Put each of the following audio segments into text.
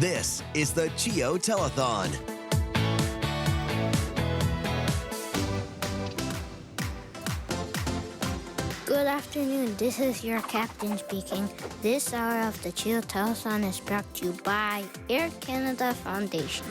This is the CHEO Telethon. Good afternoon, this is your captain speaking. This hour of the CHEO Telethon is brought to you by Air Canada Foundation.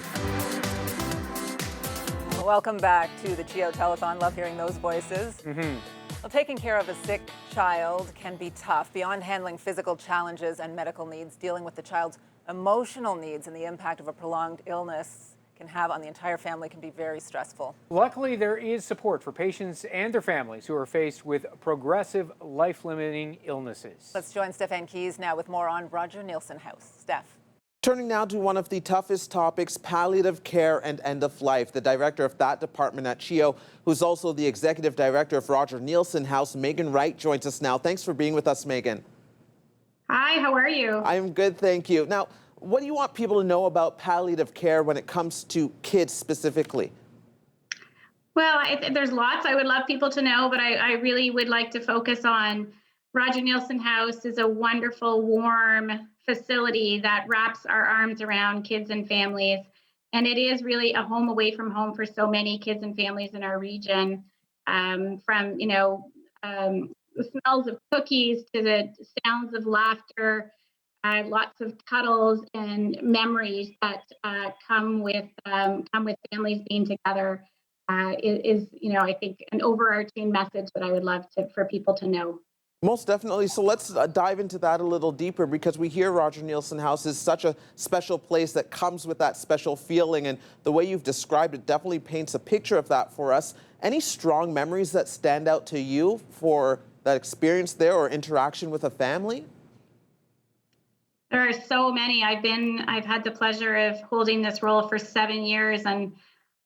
Welcome back to the CHEO Telethon. Love hearing those voices. Well, taking care of a sick child can be tough. Beyond handling physical challenges and medical needs, dealing with the child's emotional needs and the impact of a prolonged illness can have on the entire family can be very stressful. Luckily, there is support for patients and their families who are faced with progressive, life-limiting illnesses. Let's join Steph Keys now with more on Nielsen House. Steph. Turning now to one of the toughest topics, palliative care and end of life. The director of that department at CHEO, who's also the executive director of Nielsen House, Megan Wright, joins us now. Thanks for being with us, Megan. Hi, how are you? I'm good, thank you. Now, what do you want people to know about palliative care when it comes to kids specifically? Well, there's lots I would love people to know, but I really would like to focus on Nielsen House is a wonderful, warm facility that wraps our arms around kids and families. And it is really a home away from home for so many kids and families in our region, from, the smells of cookies to the sounds of laughter, lots of cuddles and memories that come with families being together is I think an overarching message that I would love for people to know. Most definitely. So let's dive into that a little deeper, because we hear Nielsen House is such a special place that comes with that special feeling, and the way you've described it definitely paints a picture of that for us. Any strong memories that stand out to you for that experience there or interaction with a family? There are so many. I've had the pleasure of holding this role for 7 years, and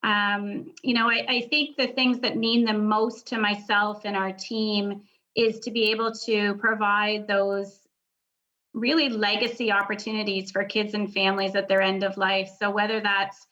I think the things that mean the most to myself and our team is to be able to provide those really legacy opportunities for kids and families at their end of life. So whether that's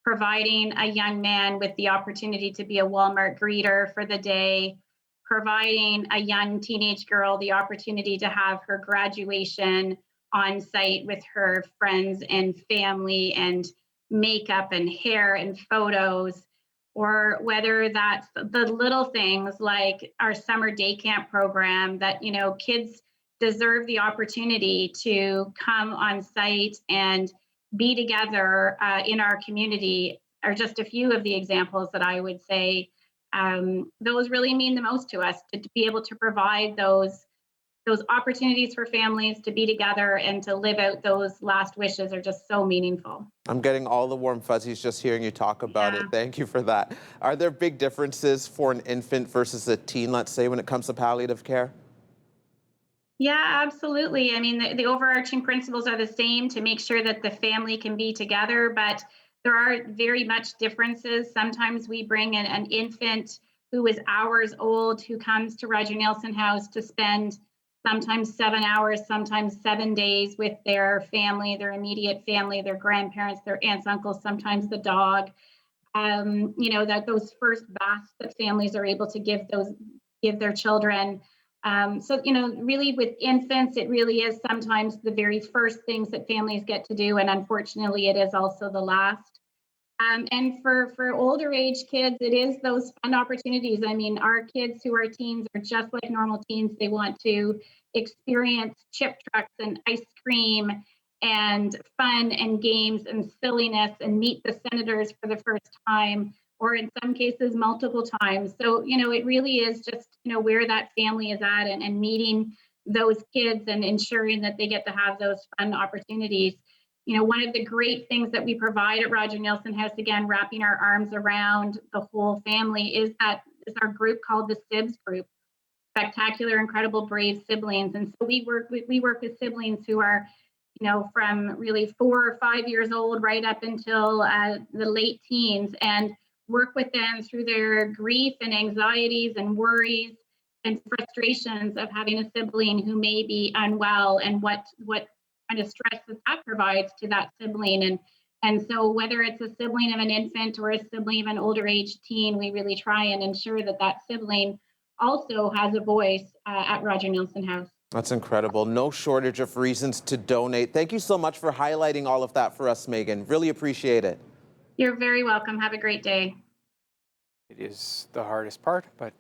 providing a young man with the opportunity to be a Walmart greeter for the day, providing a young teenage girl the opportunity to have her graduation on site with her friends and family and makeup and hair and photos, or whether that's the little things like our summer day camp program that, kids deserve the opportunity to come on site and be together in our community are just a few of the examples that I would say those really mean the most to us, to be able to provide those opportunities for families to be together and to live out those last wishes are just so meaningful. I'm getting all the warm fuzzies just hearing you talk about it. Thank you for that. Are there big differences for an infant versus a teen, let's say, when it comes to palliative care? Yeah, absolutely. I mean, the overarching principles are the same, to make sure that the family can be together, but there are very much differences. Sometimes we bring in an infant who is hours old who comes to Nielsen House to spend sometimes 7 hours, sometimes 7 days with their family, their immediate family, their grandparents, their aunts, uncles, sometimes the dog. That those first baths that families are able to give their children. Really with infants, it really is sometimes the very first things that families get to do, and unfortunately, it is also the last. And for older age kids, it is those fun opportunities. I mean, our kids who are teens are just like normal teens. They want to experience chip trucks and ice cream and fun and games and silliness and meet the senators for the first time, or in some cases, multiple times. So, it really is just, where that family is at and meeting those kids and ensuring that they get to have those fun opportunities. One of the great things that we provide at Nielsen House, again, wrapping our arms around the whole family, is our group called the SIBS group, Spectacular, Incredible, Brave Siblings. And so we work with siblings who are, from really 4 or 5 years old right up until the late teens, and work with them through their grief and anxieties and worries and frustrations of having a sibling who may be unwell, and what kind of stress that provides to that sibling. And so whether it's a sibling of an infant or a sibling of an older age teen, we really try and ensure that sibling also has a voice at Nielsen House. That's incredible. No shortage of reasons to donate. Thank you so much for highlighting all of that for us, Megan. Really appreciate it. You're very welcome. Have a great day. It is the hardest part, but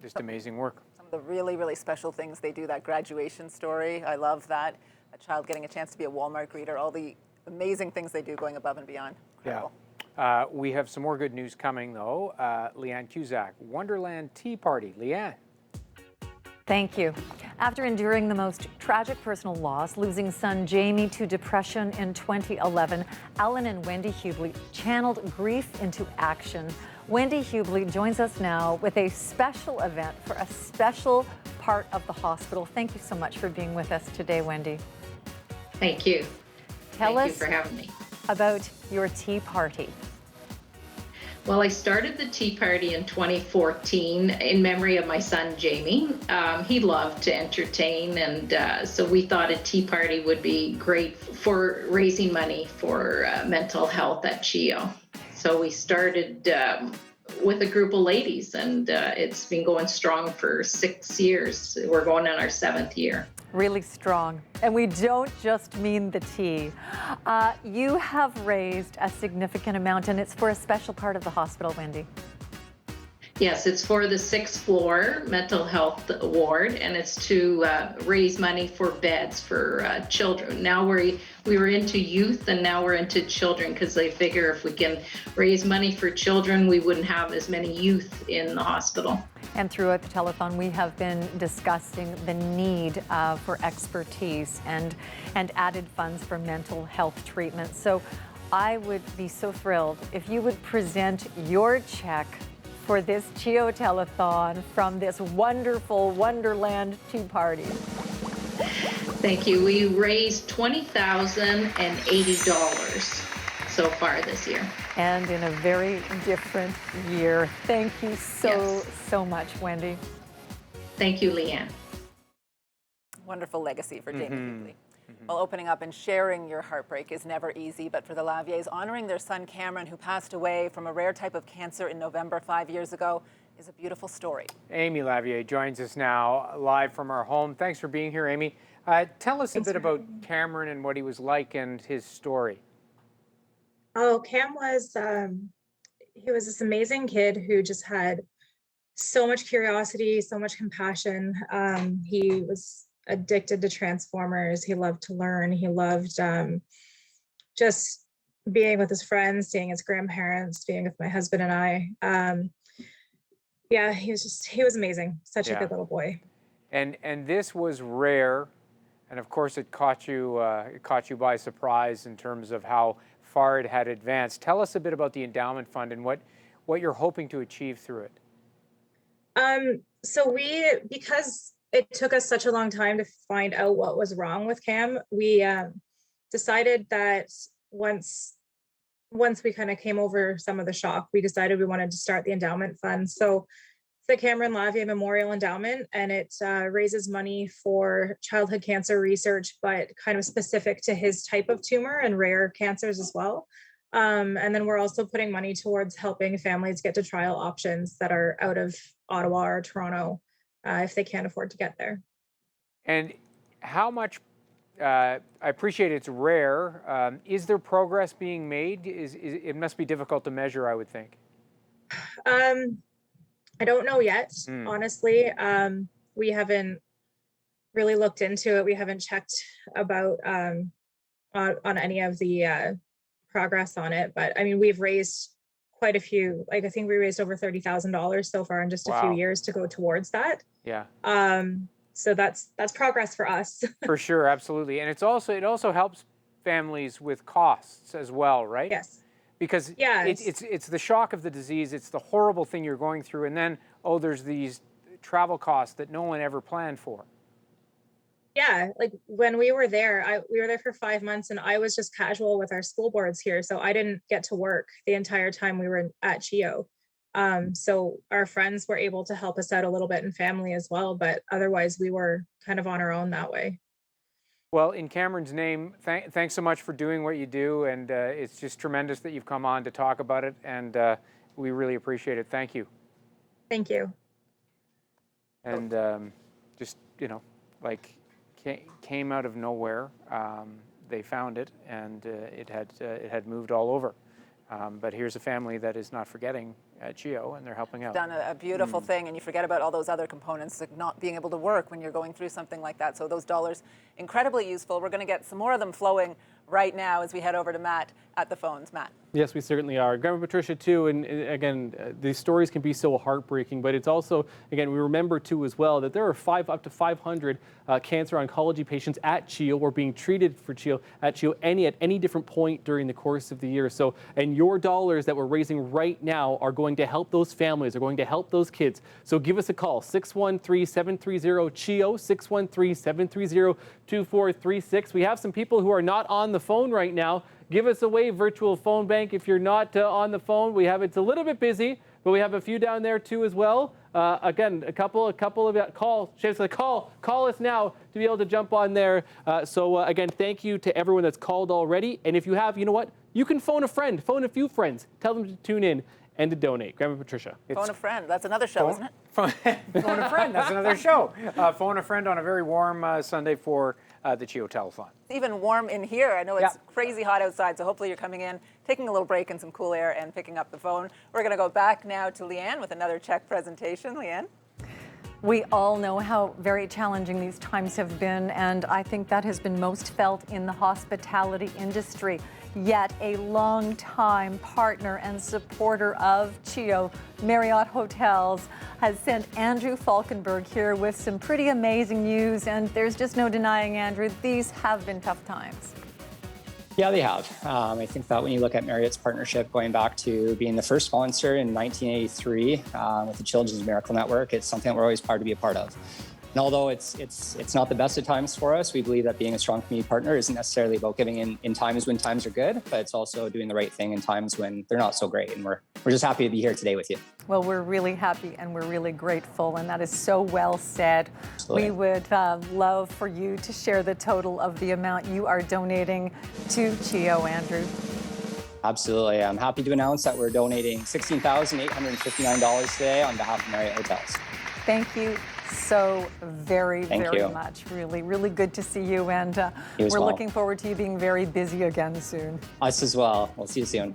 just amazing work. Some of the really, really special things they do, that graduation story, I love that. A child getting a chance to be a Walmart greeter, all the amazing things they do going above and beyond. Incredible. Yeah. We have some more good news coming, though. Leanne Cusack, Wonderland Tea Party. Leanne. Thank you. After enduring the most tragic personal loss, losing son Jamie to depression in 2011, Alan and Wendy Hubley channeled grief into action. Wendy Hubley joins us now with a special event for a special part of the hospital. Thank you so much for being with us today, Wendy. Thank you. Tell us for having me. about your tea party. Well, I started the Tea Party in 2014 in memory of my son, Jamie. He loved to entertain, and so we thought a tea party would be great for raising money for mental health at CHEO. So we started with a group of ladies, and it's been going strong for 6 years. We're going on our 7th year. Really strong. And we don't just mean the tea. You have raised a significant amount, and it's for a special part of the hospital, Wendy. Yes, it's for the 6th floor mental health ward, and it's to raise money for beds for children. Now we were into youth, and now we're into children, because they figure if we can raise money for children, we wouldn't have as many youth in the hospital. And throughout the telethon, we have been discussing the need for expertise and added funds for mental health treatment. So I would be so thrilled if you would present your check for this CHEO Telethon from this wonderful Wonderland Tea Party. Thank you. We raised $20,080 so far this year. And in a very different year. Thank you so much, Wendy. Thank you, Leanne. Wonderful legacy for Jamie Hubley. Well, opening up and sharing your heartbreak is never easy, but for the Laviers, honoring their son Cameron, who passed away from a rare type of cancer in November 5 years ago, is a beautiful story. Amy Lavier joins us now live from our home. Thanks for being here, Amy. Tell us a bit about Cameron and what he was like and his story. Oh, Cam was, he was this amazing kid who just had so much curiosity, so much compassion. He was addicted to Transformers. He loved to learn. He loved just being with his friends, seeing his grandparents, being with my husband and I. Yeah, he was amazing. Such a good little boy. And this was rare, and of course it caught you by surprise in terms of how far it had advanced. Tell us a bit about the endowment fund and what you're hoping to achieve through it. So because it took us such a long time to find out what was wrong with Cam, we decided that once we kind of came over some of the shock, we decided we wanted to start the endowment fund. So the Cameron Lavier Memorial Endowment, and it raises money for childhood cancer research, but kind of specific to his type of tumor and rare cancers as well. And then we're also putting money towards helping families get to trial options that are out of Ottawa or Toronto if they can't afford to get there. And how much, I appreciate it's rare, is there progress being made? It must be difficult to measure, I would think. I don't know yet, honestly. We haven't really looked into it. We haven't checked about on any of the progress on it. But I mean, we've raised quite a few. Like I think we raised over $30,000 so far in just a few years to go towards that. Yeah. So that's progress for us. For sure, absolutely. And it also helps families with costs as well, right? Yes. Because it's the shock of the disease, it's the horrible thing you're going through, and then, there's these travel costs that no one ever planned for. Yeah, like when we were there, we were there for 5 months, and I was just casual with our school boards here, so I didn't get to work the entire time we were at CHEO. So our friends were able to help us out a little bit in family as well, but otherwise we were kind of on our own that way. Well, in Cameron's name, thanks so much for doing what you do, and it's just tremendous that you've come on to talk about it, and we really appreciate it. Thank you. Thank you. And just, like came out of nowhere. They found it, and it had moved all over. But here's a family that is not forgetting CHEO, and they're helping out. Done a beautiful thing, and you forget about all those other components, like not being able to work when you're going through something like that. So those dollars, incredibly useful. We're going to get some more of them flowing right now as we head over to Matt at the phones. Matt. Yes, we certainly are. Grandma Patricia, too, and again, these stories can be so heartbreaking, but it's also, again, we remember, too, as well, that there are up to 500 cancer oncology patients at CHEO or being treated for CHEO at CHEO at any different point during the course of the year. So, and your dollars that we're raising right now are going to help those families, are going to help those kids. So give us a call, 613-730-CHEO, 613-730-2436. We have some people who are not on the phone right now. Give us a wave, virtual phone bank. If you're not on the phone, it's a little bit busy, but we have a few down there too as well. Again, a couple of call us now to be able to jump on there. So again, thank you to everyone that's called already. And if you have, you know what, you can phone a friend, phone a few friends, tell them to tune in and to donate. Grandma Patricia. Phone a friend. That's another show, isn't it? Phone a friend. That's another show. Phone a friend on a very warm Sunday for the CHEO Telethon. It's even warm in here. I know it's crazy hot outside, so hopefully you're coming in, taking a little break in some cool air and picking up the phone. We're going to go back now to Leanne with another check presentation. Leanne? We all know how very challenging these times have been, and I think that has been most felt in the hospitality industry. Yet a long-time partner and supporter of CHEO, Marriott Hotels, has sent Andrew Falkenberg here with some pretty amazing news, and there's just no denying, Andrew, these have been tough times. Yeah, they have. I think that when you look at Marriott's partnership going back to being the first sponsor in 1983 with the Children's Miracle Network, it's something that we're always proud to be a part of. And although it's not the best of times for us, we believe that being a strong community partner isn't necessarily about giving in times when times are good, but it's also doing the right thing in times when they're not so great. And we're just happy to be here today with you. Well, we're really happy and we're really grateful, and that is so well said. Absolutely. We would love for you to share the total of the amount you are donating to CHEO, Andrew. Absolutely. I'm happy to announce that we're donating $16,859 today on behalf of Marriott Hotels. Thank you so very much. Really, really good to see you, and we're looking forward to you being very busy again soon. Us as well. We'll see you soon.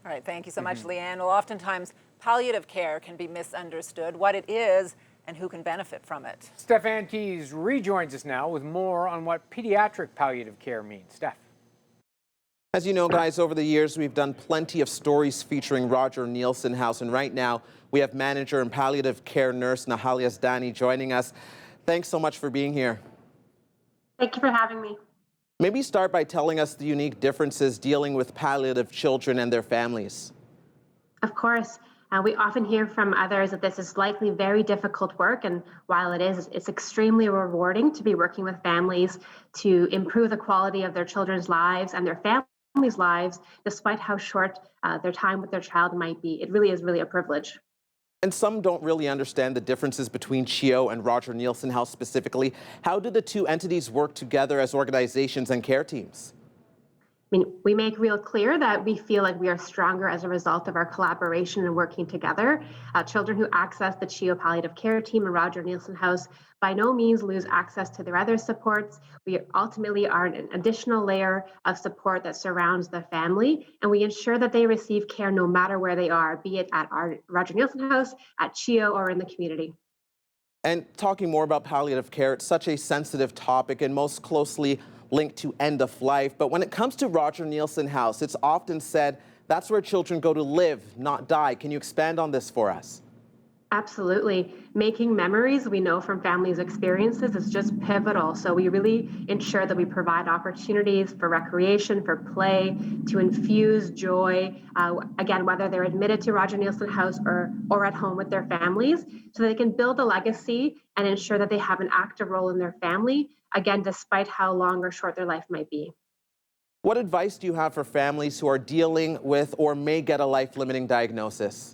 All right, thank you so much, Leanne. Well, oftentimes palliative care can be misunderstood, what it is and who can benefit from it. Steph Keys rejoins us now with more on what pediatric palliative care means. Steph. As you know, guys, over the years, we've done plenty of stories featuring Roger Nielsen House, and right now we have manager and palliative care nurse Nahalias Dani joining us. Thanks so much for being here. Thank you for having me. Maybe start by telling us the unique differences dealing with palliative children and their families. Of course. We often hear from others that this is likely very difficult work, and while it is, it's extremely rewarding to be working with families to improve the quality of their children's lives and their families' lives, despite how short their time with their child might be. It really is a privilege. And some don't really understand the differences between CHEO and Roger Nielsen House specifically. How do the two entities work together as organizations and care teams? I mean, we make real clear that we feel like we are stronger as a result of our collaboration and working together. Children who access the CHEO Palliative Care Team and Roger Nielsen House by no means lose access to their other supports. We ultimately are an additional layer of support that surrounds the family, and we ensure that they receive care no matter where they are, be it at our Roger Nielsen House, at CHEO, or in the community. And talking more about palliative care, it's such a sensitive topic and most closely linked to end of life. But when it comes to Roger Nielsen House, it's often said that's where children go to live, not die. Can you expand on this for us? Absolutely. Making memories, we know from families' experiences, is just pivotal. So we really ensure that we provide opportunities for recreation, for play, to infuse joy, again, whether they're admitted to Roger Nielsen House or at home with their families, so they can build a legacy and ensure that they have an active role in their family, again, despite how long or short their life might be. What advice do you have for families who are dealing with or may get a life-limiting diagnosis?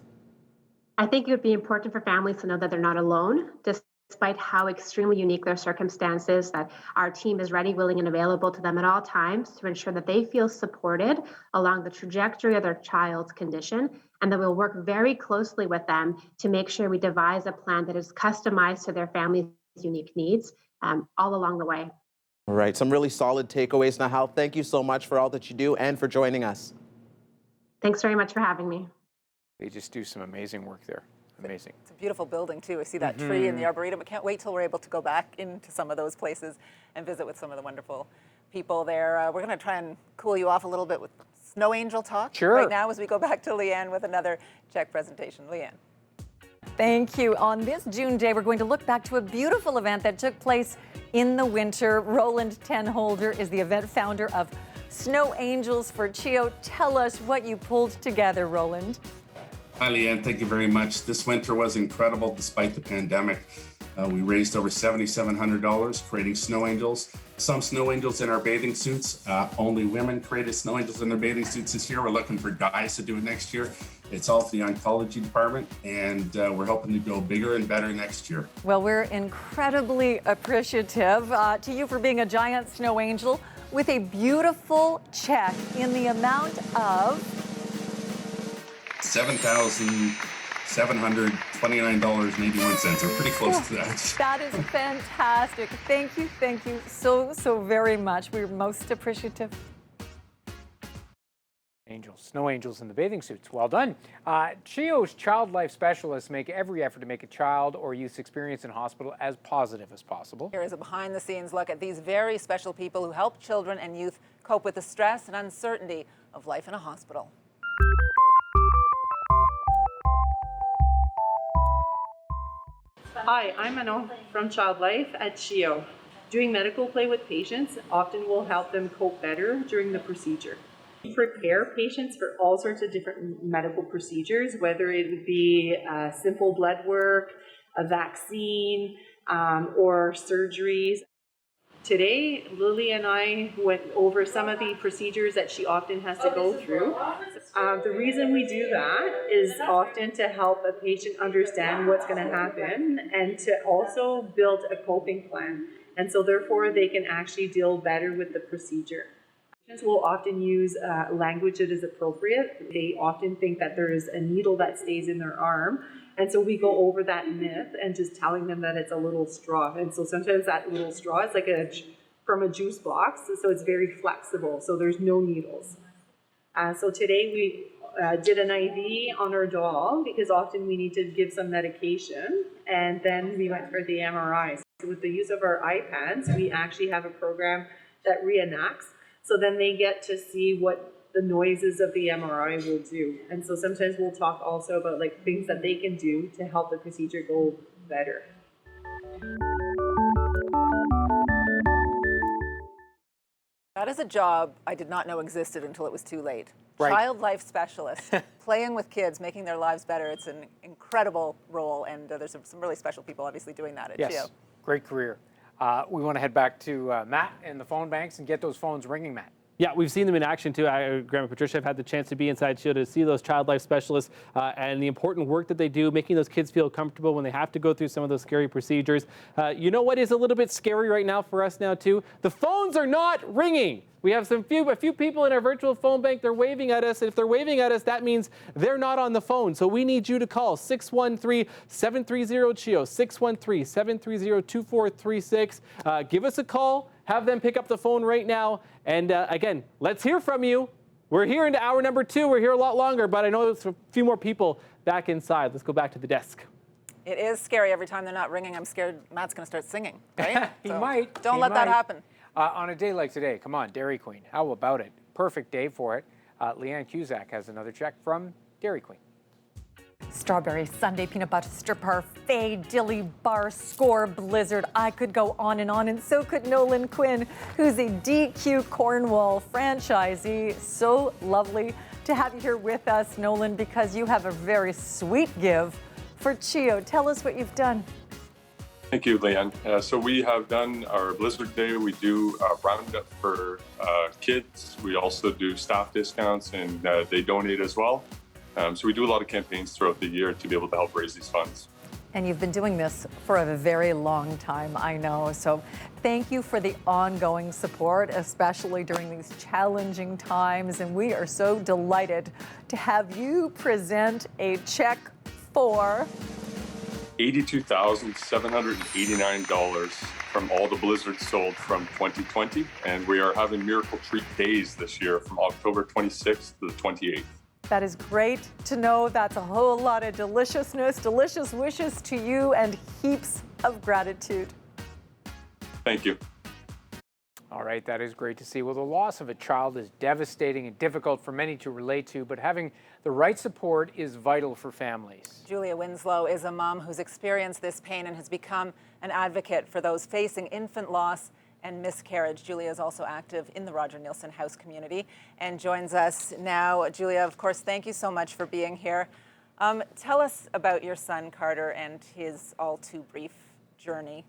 I think it would be important for families to know that they're not alone, despite how extremely unique their circumstances, that our team is ready, willing, and available to them at all times to ensure that they feel supported along the trajectory of their child's condition, and that we'll work very closely with them to make sure we devise a plan that is customized to their family's unique needs. all along the way. All right, some really solid takeaways. Nahal, thank you so much for all that you do and for joining us. Thanks very much for having me. They just do some amazing work there. Amazing. It's a beautiful building, too. I see that tree in the Arboretum. I can't wait till we're able to go back into some of those places and visit with some of the wonderful people there. We're going to try and cool you off a little bit with Snow Angel talk right now as we go back to Leanne with another CHEC presentation. Leanne. Thank you. On this June day, we're going to look back to a beautiful event that took place in the winter. Roland Tenholder is the event founder of Snow Angels for CHEO. Tell us what you pulled together, Roland. Hi, Leanne. Thank you very much. This winter was incredible despite the pandemic. We raised over $7,700 creating snow angels. Some snow angels in our bathing suits. Only women created snow angels in their bathing suits this year. We're looking for guys to do it next year. It's all for the oncology department, and we're hoping to go bigger and better next year. Well, we're incredibly appreciative to you for being a giant snow angel with a beautiful check in the amount of $7,729.81. We're pretty close to that. That is fantastic. Thank you so very much. We're most appreciative. Angels, snow angels in the bathing suits. Well done. CHEO's child life specialists make every effort to make a child or youth's experience in hospital as positive as possible. Here is a behind-the-scenes look at these very special people who help children and youth cope with the stress and uncertainty of life in a hospital. Hi, I'm Manon from Child Life at CHEO. Doing medical play with patients often will help them cope better during the procedure. We prepare patients for all sorts of different medical procedures, whether it would be simple blood work, a vaccine, or surgeries. Today, Lily and I went over some of the procedures that she often has to go through. The reason we do that is often to help a patient understand what's going to happen and to also build a coping plan. And so therefore, they can actually deal better with the procedure. Patients will often use language that is appropriate. They often think that there is a needle that stays in their arm. And so we go over that myth and just telling them that it's a little straw. And so sometimes that little straw is like from a juice box, so it's very flexible, so there's no needles. So today we did an IV on our doll because often we need to give some medication, and then we went for the MRI. So with the use of our iPads, we actually have a program that reenacts, so then they get to see what the noises of the MRI will do. And so sometimes we'll talk also about like things that they can do to help the procedure go better. That is a job I did not know existed until it was too late. Right. Child life specialist, playing with kids, making their lives better. It's an incredible role, and there's some really special people obviously doing that at CHEO. Great career. We want to head back to Matt and the phone banks and get those phones ringing, Matt. Yeah, we've seen them in action too. Grandma Patricia, have had the chance to be inside CHEO to see those child life specialists and the important work that they do, making those kids feel comfortable when they have to go through some of those scary procedures. You know what is a little bit scary right now for us now too? The phones are not ringing. We have a few people in our virtual phone bank. They're waving at us. And if they're waving at us, that means they're not on the phone. So we need you to call 613-730-CHEO, 613-730-2436. Give us a call. Have them pick up the phone right now. And again, let's hear from you. We're here into hour number 2. We're here a lot longer, but I know there's a few more people back inside. Let's go back to the desk. It is scary every time they're not ringing. I'm scared Matt's going to start singing, right? He might. Don't let that happen. On a day like today, come on, Dairy Queen. How about it? Perfect day for it. Leanne Cusack has another check from Dairy Queen. Strawberry sundae, peanut butter strip parfait, dilly bar, score, blizzard. I could go on, and so could Nolan Quinn, who's a DQ Cornwall franchisee. So lovely to have you here with us, Nolan, because you have a very sweet give for CHEO. Tell us what you've done. Thank you, Leanne. So we have done our Blizzard Day. We do roundup for kids. We also do staff discounts, and they donate as well. So we do a lot of campaigns throughout the year to be able to help raise these funds. And you've been doing this for a very long time, I know. So thank you for the ongoing support, especially during these challenging times. And we are so delighted to have you present a check for $82,789 from all the blizzards sold from 2020. And we are having Miracle Treat Days this year from October 26th to the 28th. That is great to know. That's a whole lot of deliciousness, delicious wishes to you, and heaps of gratitude. Thank you. All right, that is great to see. Well, the loss of a child is devastating and difficult for many to relate to, but having the right support is vital for families. Julia Winslow is a mom who's experienced this pain and has become an advocate for those facing infant loss and miscarriage. Julia is also active in the Roger Nielsen House community and joins us now. Julia, of course, thank you so much for being here. Tell us about your son, Carter, and his all too brief journey.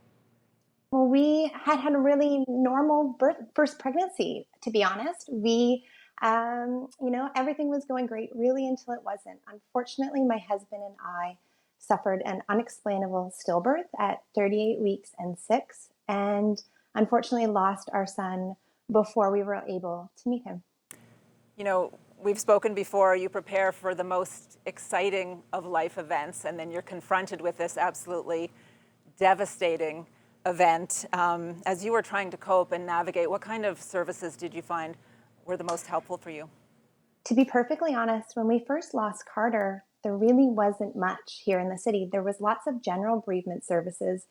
Well, we had a really normal first pregnancy, to be honest. We, everything was going great really until it wasn't. Unfortunately, my husband and I suffered an unexplainable stillbirth at 38 weeks and 6, and unfortunately lost our son before we were able to meet him. You know, we've spoken before, you prepare for the most exciting of life events, and then you're confronted with this absolutely devastating event. As you were trying to cope and navigate, what kind of services did you find were the most helpful for you? To be perfectly honest, when we first lost Carter, there really wasn't much here in the city. There was lots of general bereavement services,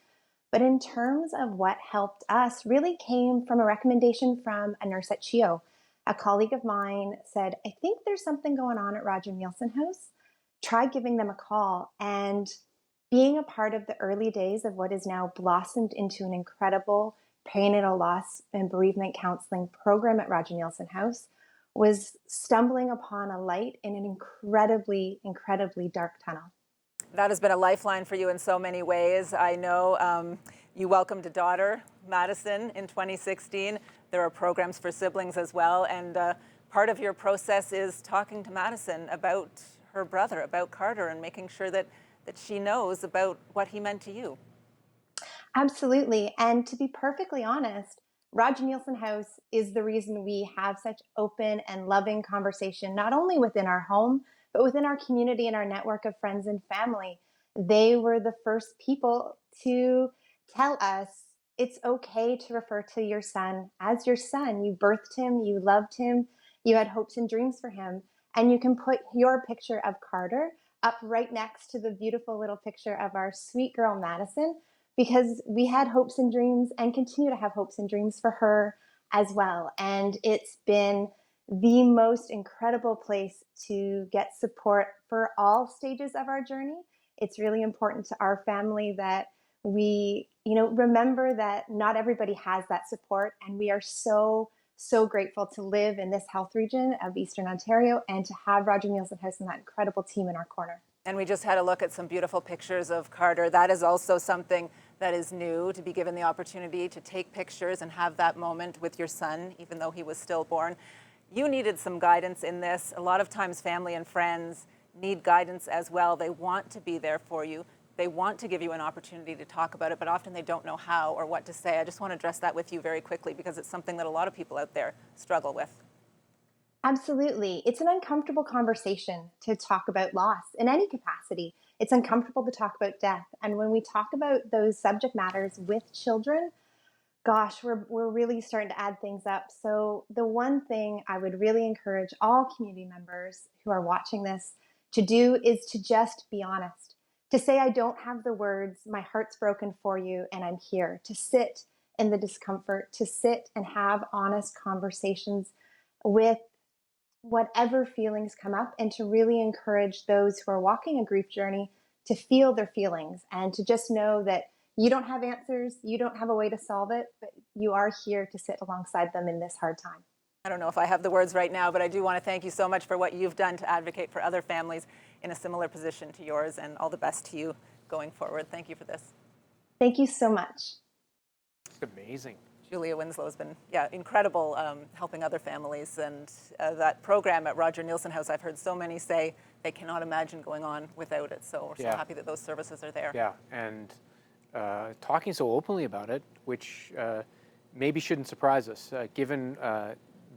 but in terms of what helped us really came from a recommendation from a nurse at CHEO. A colleague of mine said, I think there's something going on at Roger Nielsen House. Try giving them a call. And being a part of the early days of what is now blossomed into an incredible perinatal loss and bereavement counseling program at Roger Nielsen House was stumbling upon a light in an incredibly, incredibly dark tunnel. That has been a lifeline for you in so many ways. I know you welcomed a daughter, Madison, in 2016. There are programs for siblings as well. And part of your process is talking to Madison about her brother, about Carter, and making sure that she knows about what he meant to you. Absolutely. And to be perfectly honest, Roger Nielsen House is the reason we have such open and loving conversation, not only within our home, but within our community and our network of friends and family. They were the first people to tell us it's okay to refer to your son as your son. You birthed him, you loved him, you had hopes and dreams for him, and you can put your picture of Carter up right next to the beautiful little picture of our sweet girl, Madison, because we had hopes and dreams and continue to have hopes and dreams for her as well. And it's been the most incredible place to get support for all stages of our journey. It's really important to our family that we, remember that not everybody has that support. And we are so grateful to live in this health region of Eastern Ontario and to have Roger Nielsen House and that incredible team in our corner. And we just had a look at some beautiful pictures of Carter. That is also something that is new, to be given the opportunity to take pictures and have that moment with your son, even though he was stillborn. You needed some guidance in this. A lot of times family and friends need guidance as well. They want to be there for you. They want to give you an opportunity to talk about it, but often they don't know how or what to say. I just want to address that with you very quickly because it's something that a lot of people out there struggle with. Absolutely. It's an uncomfortable conversation to talk about loss in any capacity. It's uncomfortable to talk about death. And when we talk about those subject matters with children, gosh, we're really starting to add things up. So the one thing I would really encourage all community members who are watching this to do is to just be honest. To say, I don't have the words, my heart's broken for you, and I'm here. To sit in the discomfort, to sit and have honest conversations with whatever feelings come up, and to really encourage those who are walking a grief journey to feel their feelings and to just know that you don't have answers, you don't have a way to solve it, but you are here to sit alongside them in this hard time. I don't know if I have the words right now, but I do want to thank you so much for what you've done to advocate for other families in a similar position to yours, and all the best to you going forward. Thank you for this. Thank you so much. It's amazing. Julia Winslow has been, incredible helping other families. And that program at Roger Nielsen House, I've heard so many say they cannot imagine going on without it. So we're so happy that those services are there. Yeah, and talking so openly about it, which maybe shouldn't surprise us, given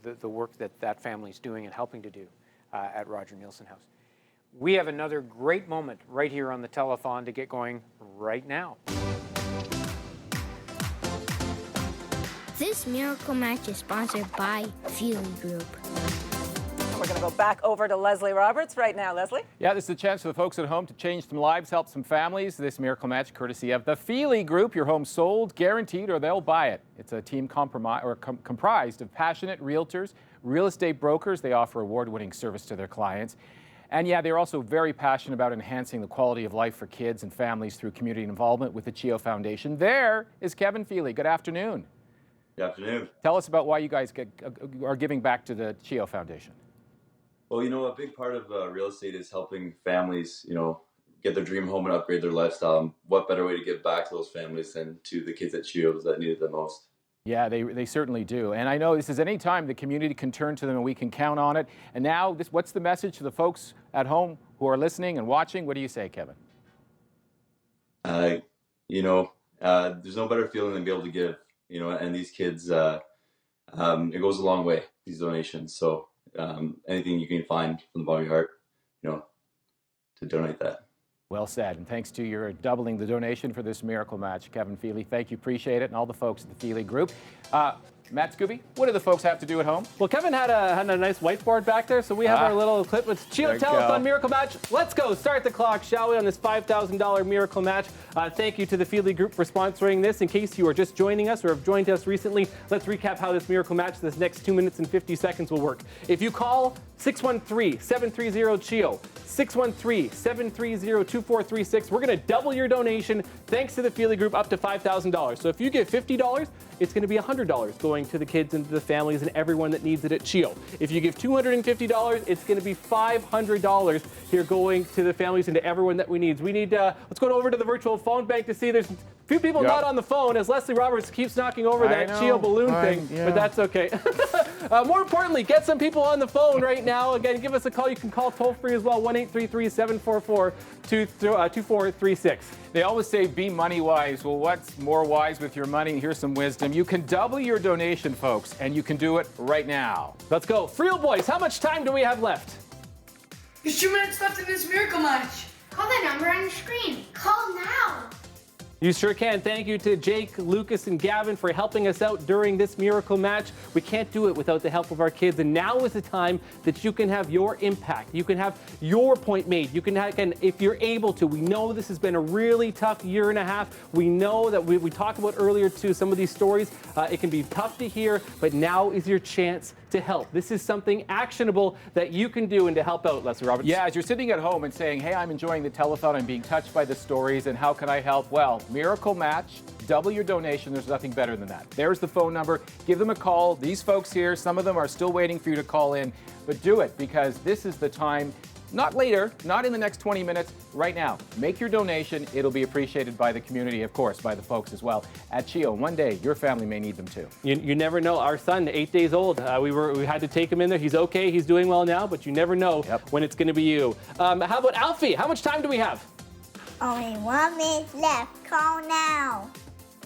the work that family's doing and helping to do at Roger Nielsen House. We have another great moment right here on the telethon to get going right now. This miracle match is sponsored by Phoebe Group. We're going to go back over to Leslie Roberts right now. Leslie? Yeah, this is a chance for the folks at home to change some lives, help some families. This miracle match courtesy of the Phoebe Group. Your home sold, guaranteed, or they'll buy it. It's a team comprised of passionate realtors, real estate brokers. They offer award-winning service to their clients. And yeah, they're also very passionate about enhancing the quality of life for kids and families through community involvement with the CHEO Foundation. There is Kevin Phoebe. Good afternoon. Good afternoon. Tell us about why you guys are giving back to the CHEO Foundation. Well, a big part of real estate is helping families, get their dream home and upgrade their lifestyle. What better way to give back to those families than to the kids at CHEOs that need it the most? Yeah, they certainly do. And I know this is any time the community can turn to them and we can count on it. And now, what's the message to the folks at home who are listening and watching? What do you say, Kevin? There's no better feeling than be able to give, and these kids, it goes a long way, these donations. So anything you can find from the bottom of your heart, to donate that. Well said, and thanks to your doubling the donation for this miracle match, Kevin Phoebe. Thank you, appreciate it, and all the folks at the Phoebe Group. Matt Scooby, what do the folks have to do at home? Well, Kevin had a nice whiteboard back there, so we have our little clip with CHEO Telethon Miracle Match. Let's go. Start the clock, shall we, on this $5,000 Miracle Match. Thank you to the Phoebe Group for sponsoring this. In case you are just joining us or have joined us recently, let's recap how this Miracle Match, this next 2 minutes and 50 seconds will work. If you call 613-730-CHEO, 613-730-2436, we're going to double your donation thanks to the Phoebe Group up to $5,000. So if you give $50, it's going to be $100 going to the kids and to the families and everyone that needs it at CHEO. If you give $250, it's going to be $500 here going to the families and to everyone that we need. Let's go over to the virtual phone bank to see there's a few people not on the phone as Leslie Roberts keeps knocking over that CHEO balloon thing, but that's okay. More importantly, get some people on the phone right now. Again, give us a call. You can call toll free as well, 1-833-744-2436. They always say be money wise. Well, what's more wise with your money? Here's some wisdom. You can double your donation, folks, and you can do it right now. Let's go. Freel boys, how much time do we have left? There's 2 minutes left in this miracle match. Call the number on your screen. Call now. You sure can. Thank you to Jake, Lucas, and Gavin for helping us out during this miracle match. We can't do it without the help of our kids, and now is the time that you can have your impact. You can have your point made. You can have, and if you're able to. We know this has been a really tough year and a half. We know that we talked about earlier too, some of these stories. It can be tough to hear, but now is your chance to help. This is something actionable that you can do and to help out, Leslie Roberts. Yeah, as you're sitting at home and saying, hey, I'm enjoying the telethon, I'm being touched by the stories, and how can I help? Well, miracle match, double your donation. There's nothing better than that. There's the phone number. Give them a call. These folks here, some of them are still waiting for you to call in, but do it because this is the time. Not later, not in the next 20 minutes, right now. Make your donation. It'll be appreciated by the community, of course, by the folks as well. At CHEO, one day, your family may need them too. You never know. Our son, 8 days old, we had to take him in there. He's okay. He's doing well now, but you never know when it's going to be you. How about Alfie? How much time do we have? Only 1 minute left. Call now.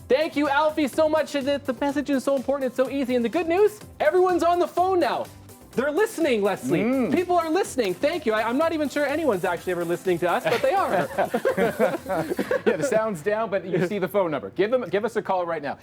Thank you, Alfie, so much. The message is so important. It's so easy. And the good news, everyone's on the phone now. They're listening, Leslie. People are listening. Thank you. I'm not even sure anyone's actually ever listening to us, but they are. Yeah, the sound's down, but you see the phone number. Give us a call right now.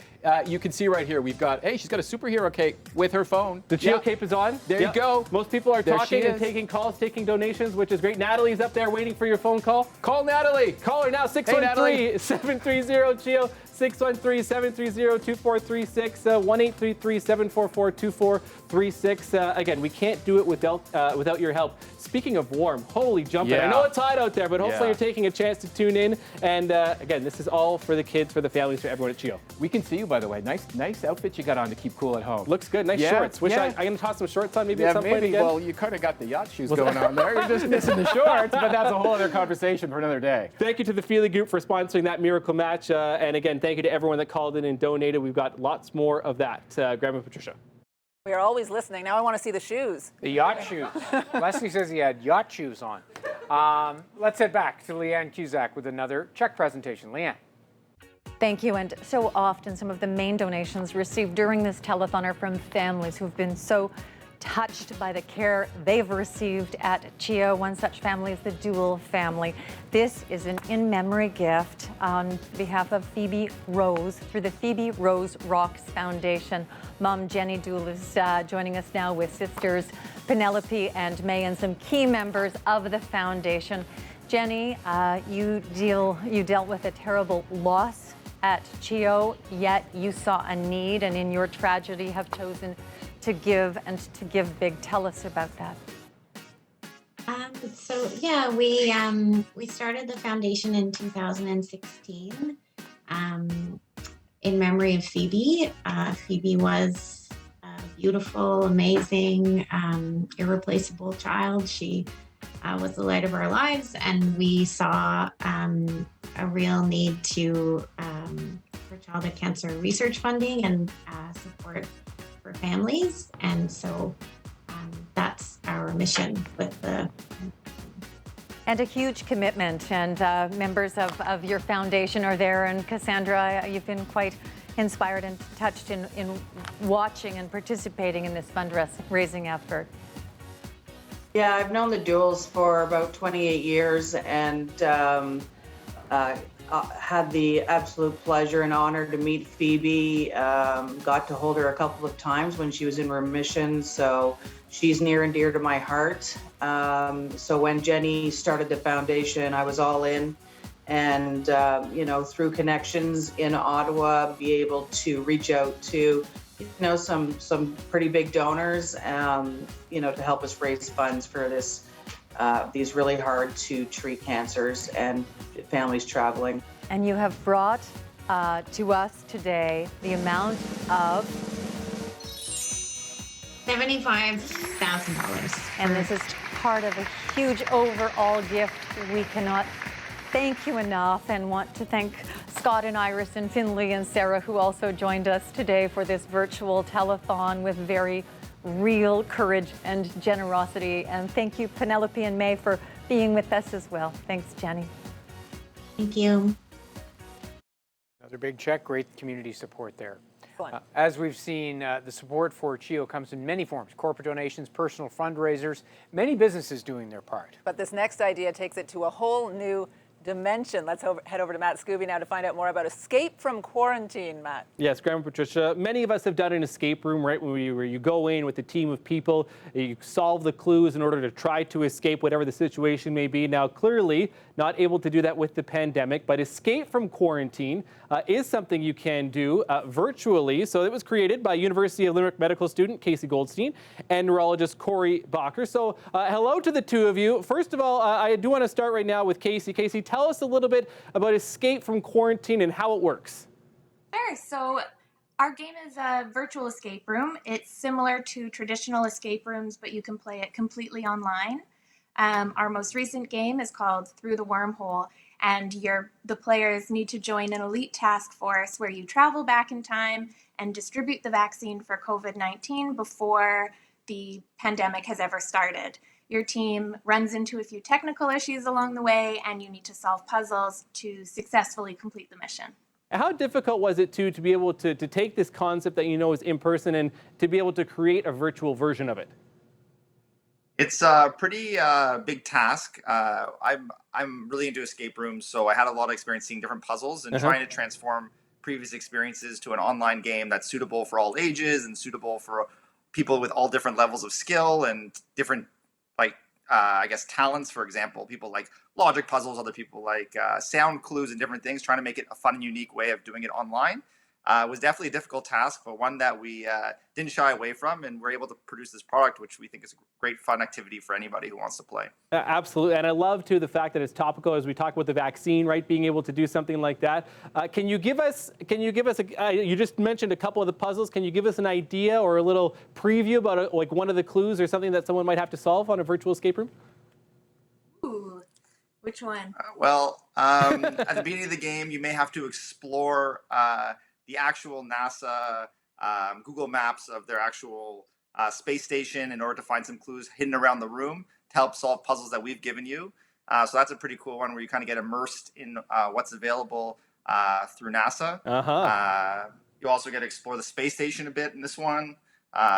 You can see right here, we've got, hey, she's got a superhero cape with her phone. The CHEO cape is on. There you go. Most people are talking and taking calls, taking donations, which is great. Natalie's up there waiting for your phone call. Call Natalie. Call her now, 613-730-CHEO. 613-730-2436, 1-833-744-2436. Again, we can't do it without your help. Speaking of warm, holy jumping. I know it's hot out there, but hopefully you're taking a chance to tune in. And again, this is all for the kids, for the families, for everyone at CHEO. We can see you, by the way. Nice outfit you got on to keep cool at home. Looks good. Nice shorts. I'm going to toss some shorts on maybe at some point again. Well, you kind of got the yacht shoes going on there. You're just missing the shorts, but that's a whole other conversation for another day. Thank you to the Phoebe Group for sponsoring that miracle match. And again, thank you to everyone that called in and donated. We've got lots more of that. Grandma Patricia. We are always listening. Now I want to see the shoes. The yacht shoes. Leslie says he had yacht shoes on. Let's head back to Leanne Cusack with another check presentation. Leanne. Thank you. And so often some of the main donations received during this telethon are from families who've been so touched by the care they've received at CHEO. One such family is the Dual family. This is an in-memory gift on behalf of Phoebe Rose through the Phoebe Rose Rocks Foundation. Mom Jenny Dual is joining us now with sisters Penelope and May and some key members of the foundation. Jenny, you dealt with a terrible loss at CHEO, yet you saw a need, and in your tragedy have chosen to give and to give big. Tell us about that. We started the foundation in 2016 in memory of Phoebe. Phoebe was a beautiful, amazing, irreplaceable child. She was the light of our lives, and we saw a real need for childhood cancer research funding and support for families, and so that's our mission with the. And a huge commitment, and members of your foundation are there. And Cassandra, you've been quite inspired and touched in watching and participating in this fundraising effort. Yeah, I've known the Duals for about 28 years, and had the absolute pleasure and honor to meet Phoebe. Got to hold her a couple of times when she was in remission, so she's near and dear to my heart. So when Jenny started the foundation, I was all in, and through connections in Ottawa, be able to reach out to some pretty big donors, to help us raise funds for this these really hard to treat cancers and families traveling. And you have brought to us today the amount of $75,000. And this is part of a huge overall gift. We cannot thank you enough, and want to thank Scott and Iris and Finley and Sarah, who also joined us today for this virtual telethon with very real courage and generosity. And thank you, Penelope and May, for being with us as well. Thanks, Jenny. Thank you. Another big check, great community support there. As we've seen, the support for CHEO comes in many forms: corporate donations, personal fundraisers, many businesses doing their part. But this next idea takes it to a whole new dimension. Let's head over to Matt Scooby now to find out more about escape from quarantine, Matt. Yes, Grandma Patricia, many of us have done an escape room, right, where you go in with a team of people, you solve the clues in order to try to escape whatever the situation may be. Now, clearly not able to do that with the pandemic, but escape from quarantine is something you can do virtually. So it was created by University of Limerick medical student Casey Goldstein and neurologist Corey Bacher. So hello to the two of you. First of all, I do want to start right now with Casey. Casey, tell us a little bit about escape from quarantine and how it works. Sure. So our game is a virtual escape room. It's similar to traditional escape rooms, but you can play it completely online. Our most recent game is called Through the Wormhole, and the players need to join an elite task force where you travel back in time and distribute the vaccine for COVID-19 before the pandemic has ever started. Your team runs into a few technical issues along the way, and you need to solve puzzles to successfully complete the mission. How difficult was it to be able to take this concept that you know is in person and to be able to create a virtual version of it? It's a pretty big task. I'm really into escape rooms, so I had a lot of experience seeing different puzzles and trying to transform previous experiences to an online game that's suitable for all ages and suitable for people with all different levels of skill and different, talents. For example, people like logic puzzles, other people like sound clues and different things. Trying to make it a fun and unique way of doing it online was definitely a difficult task, but one that we didn't shy away from, and we're able to produce this product, which we think is a great fun activity for anybody who wants to play. Absolutely, and I love too the fact that it's topical as we talk about the vaccine, right? Being able to do something like that. Can you give us? You just mentioned a couple of the puzzles. Can you give us an idea or a little preview about like one of the clues or something that someone might have to solve on a virtual escape room? Ooh, which one? At the beginning of the game, you may have to explore the actual NASA Google Maps of their actual space station in order to find some clues hidden around the room to help solve puzzles that we've given you. So that's a pretty cool one where you kind of get immersed in what's available through NASA. You also get to explore the space station a bit in this one.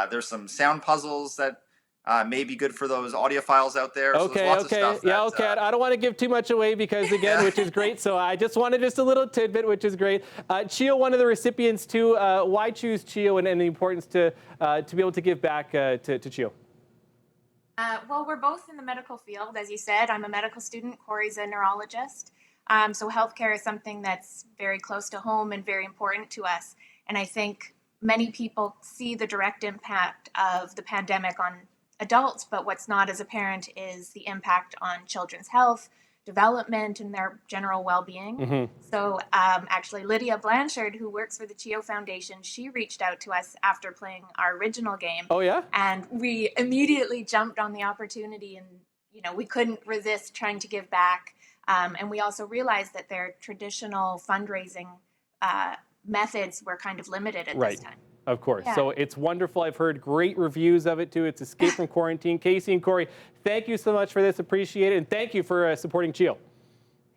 There's some sound puzzles that may be good for those audiophiles out there. So there's lots of stuff Yeah, that, okay. I don't want to give too much away because, again, which is great. So I just wanted just a little tidbit, which is great. CHEO, one of the recipients too. Why choose CHEO and the importance to be able to give back to CHEO? Well, we're both in the medical field, as you said. I'm a medical student. Corey's a neurologist. So healthcare is something that's very close to home and very important to us. And I think many people see the direct impact of the pandemic on adults, but what's not as apparent is the impact on children's health, development, and their general well-being. Mm-hmm. So actually, Lydia Blanchard, who works for the CHEO Foundation, she reached out to us after playing our original game. Oh, yeah? And we immediately jumped on the opportunity, and we couldn't resist trying to give back. And we also realized that their traditional fundraising methods were kind of limited at this time. Of course. Yeah. So it's wonderful. I've heard great reviews of it too. It's Escape from Quarantine. Casey and Corey, thank you so much for this. Appreciate it. And thank you for supporting CHEO.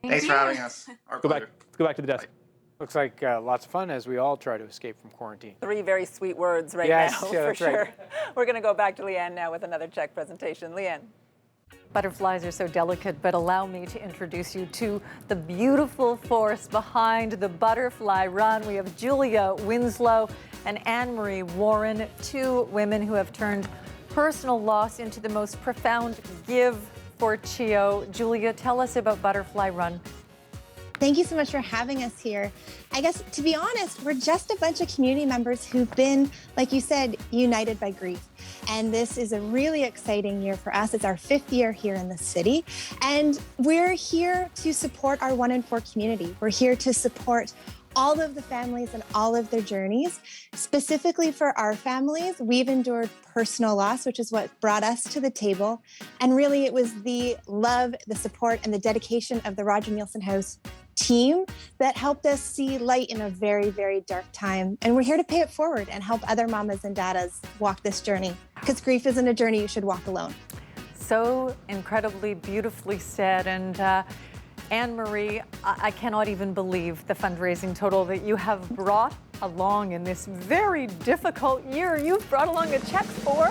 Thanks for having us. Our pleasure. Let's go back to the desk. Looks like lots of fun as we all try to escape from quarantine. 3 very sweet words right Yes, now, yeah, for that's sure. right. We're going to go back to Leanne now with another check presentation. Leanne. Butterflies are so delicate, but allow me to introduce you to the beautiful force behind the Butterfly Run. We have Julia Winslow and Anne-Marie Warren, 2 women who have turned personal loss into the most profound give for CHEO. Julia, tell us about Butterfly Run. Thank you so much for having us here. I guess, to be honest, we're just a bunch of community members who've been, like you said, united by grief. And this is a really exciting year for us. It's our 5th year here in the city. And we're here to support our 1 in 4 community. We're here to support all of the families and all of their journeys. Specifically for our families, we've endured personal loss, which is what brought us to the table. And really, it was the love, the support, and the dedication of the Roger Nielsen House team that helped us see light in a very, very dark time. And we're here to pay it forward and help other mamas and daddas walk this journey. Because grief isn't a journey you should walk alone. So incredibly beautifully said. And Anne-Marie, I cannot even believe the fundraising total that you have brought along in this very difficult year. You've brought along a check for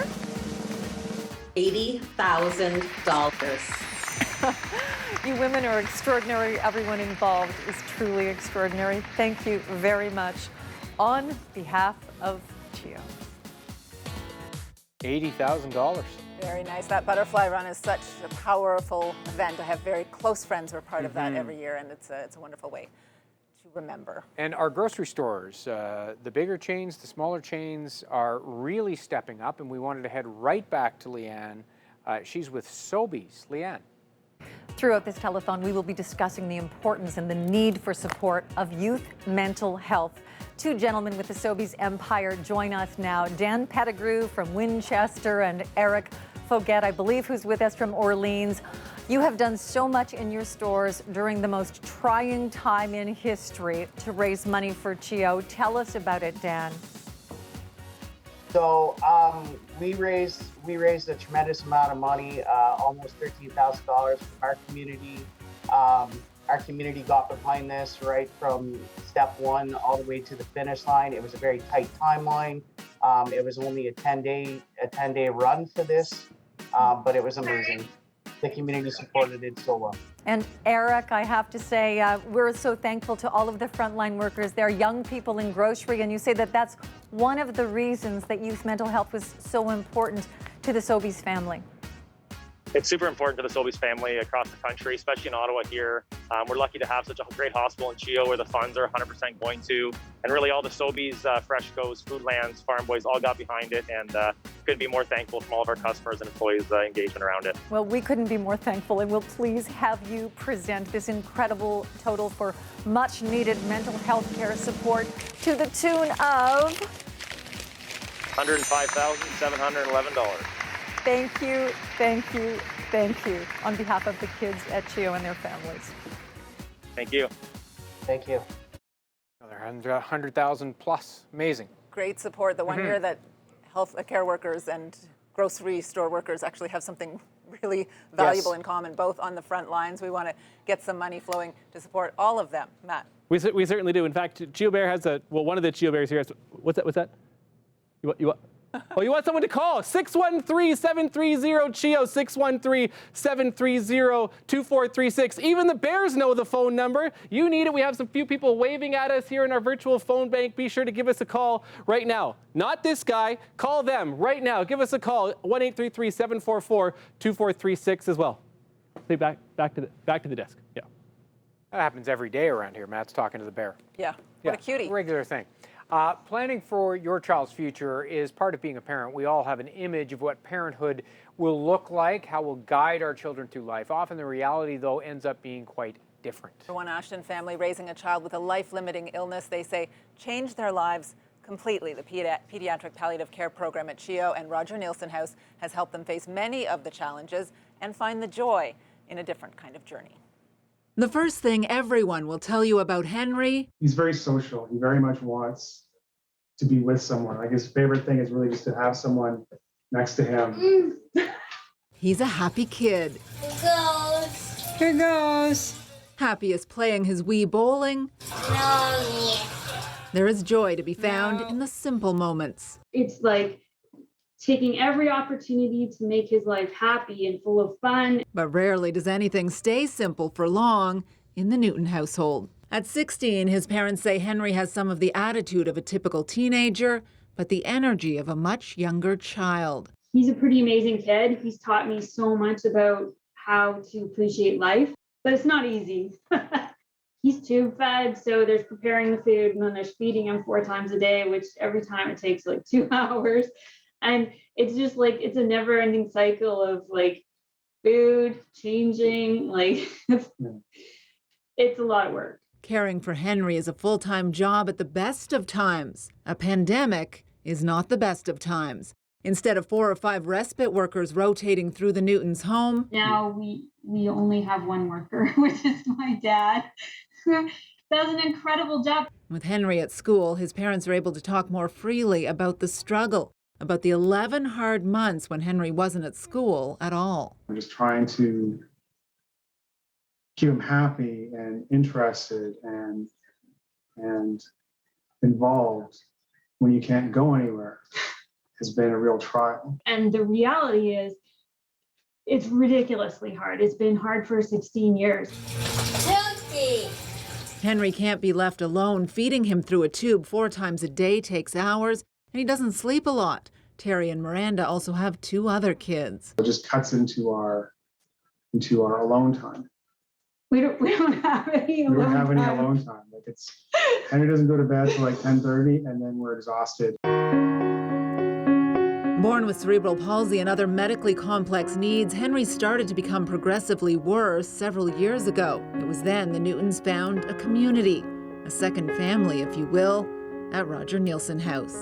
$80,000. You women are extraordinary. Everyone involved is truly extraordinary. Thank you very much on behalf of CHEO. $80,000. Very nice. That Butterfly Run is such a powerful event. I have very close friends who are part of that every year, and it's a wonderful way to remember. And our grocery stores, the bigger chains, the smaller chains are really stepping up, and we wanted to head right back to Leanne. She's with Sobeys. Leanne. Throughout this telethon, we will be discussing the importance and the need for support of youth mental health. 2 gentlemen with the Sobeys empire join us now. Dan Pettigrew from Winchester and Eric Foguet, I believe, who's with us from Orleans. You have done so much in your stores during the most trying time in history to raise money for CHEO. Tell us about it, Dan. So we raised a tremendous amount of money, almost $13,000 from our community. Our community got behind this right from step 1 all the way to the finish line. It was a very tight timeline. It was only a 10-day run for this, but it was amazing. The community supported it so well. And Eric, I have to say, we're so thankful to all of the frontline workers. They're young people in grocery, and you say that that's one of the reasons that youth mental health was so important to the Sobeys family. It's super important to the Sobeys family across the country, especially in Ottawa here. We're lucky to have such a great hospital in CHEO where the funds are 100% going to. And really all the Sobeys, Freshco's, Foodlands, Farm Boys all got behind it, and couldn't be more thankful from all of our customers and employees' engagement around it. Well, we couldn't be more thankful, and we'll please have you present this incredible total for much needed mental health care support to the tune of $105,711. Thank you, thank you, thank you on behalf of the kids at CHEO and their families. Thank you. Thank you. Another 100,000 plus. Amazing. Great support. The 1 year that health care workers and grocery store workers actually have something really valuable in common, both on the front lines. We want to get some money flowing to support all of them. Matt. We certainly do. In fact, CHEO Bear has one of the CHEO Bears here has, what's that? You what? Oh, you want someone to call? 613-730-CHEO, 613-730-2436. Even the Bears know the phone number. You need it. We have some few people waving at us here in our virtual phone bank. Be sure to give us a call right now. Not this guy. Call them right now. Give us a call, 1-833-744-2436 as well. Back to the desk. Yeah. That happens every day around here. Matt's talking to the bear. Yeah, what a cutie. Regular thing. Planning for your child's future is part of being a parent. We all have an image of what parenthood will look like, how we'll guide our children through life. Often the reality, though, ends up being quite different. For one Ashton family raising a child with a life-limiting illness, they say, changed their lives completely. The Pediatric Palliative Care Program at CHEO and Roger Nielsen House has helped them face many of the challenges and find the joy in a different kind of journey. The first thing everyone will tell you about Henry. He's very social. He very much wants to be with someone. Like his favorite thing is really just to have someone next to him. He's a happy kid. Here goes. Happy as playing his Wii bowling. No. There is joy to be found in the simple moments. It's like taking every opportunity to make his life happy and full of fun. But rarely does anything stay simple for long in the Newton household. At 16, his parents say Henry has some of the attitude of a typical teenager, but the energy of a much younger child. He's a pretty amazing kid. He's taught me so much about how to appreciate life, but it's not easy. He's tube fed, so there's preparing the food and then there's feeding him 4 times a day, which every time it takes like 2 hours. And it's just like, it's a never ending cycle of like food, changing, like it's a lot of work. Caring for Henry is a full-time job at the best of times. A pandemic is not the best of times. Instead of 4 or 5 respite workers rotating through the Newtons' home, now we only have 1 worker, which is my dad. Does an incredible job. with Henry at school, his parents are able to talk more freely about the struggle, about the 11 hard months when Henry wasn't at school at all. We're just trying to keep him happy and interested and involved when you can't go anywhere has been a real trial. And the reality is, it's ridiculously hard. It's been hard for 16 years. Henry can't be left alone. Feeding him through a tube 4 times a day takes hours, and he doesn't sleep a lot. Terry and Miranda also have 2 other kids. It just cuts into our alone time. We don't have any alone time. Like Henry doesn't go to bed till like 10:30, and then we're exhausted. Born with cerebral palsy and other medically complex needs, Henry started to become progressively worse several years ago. It was then the Newtons found a community, a second family, if you will, at Roger Nielsen House.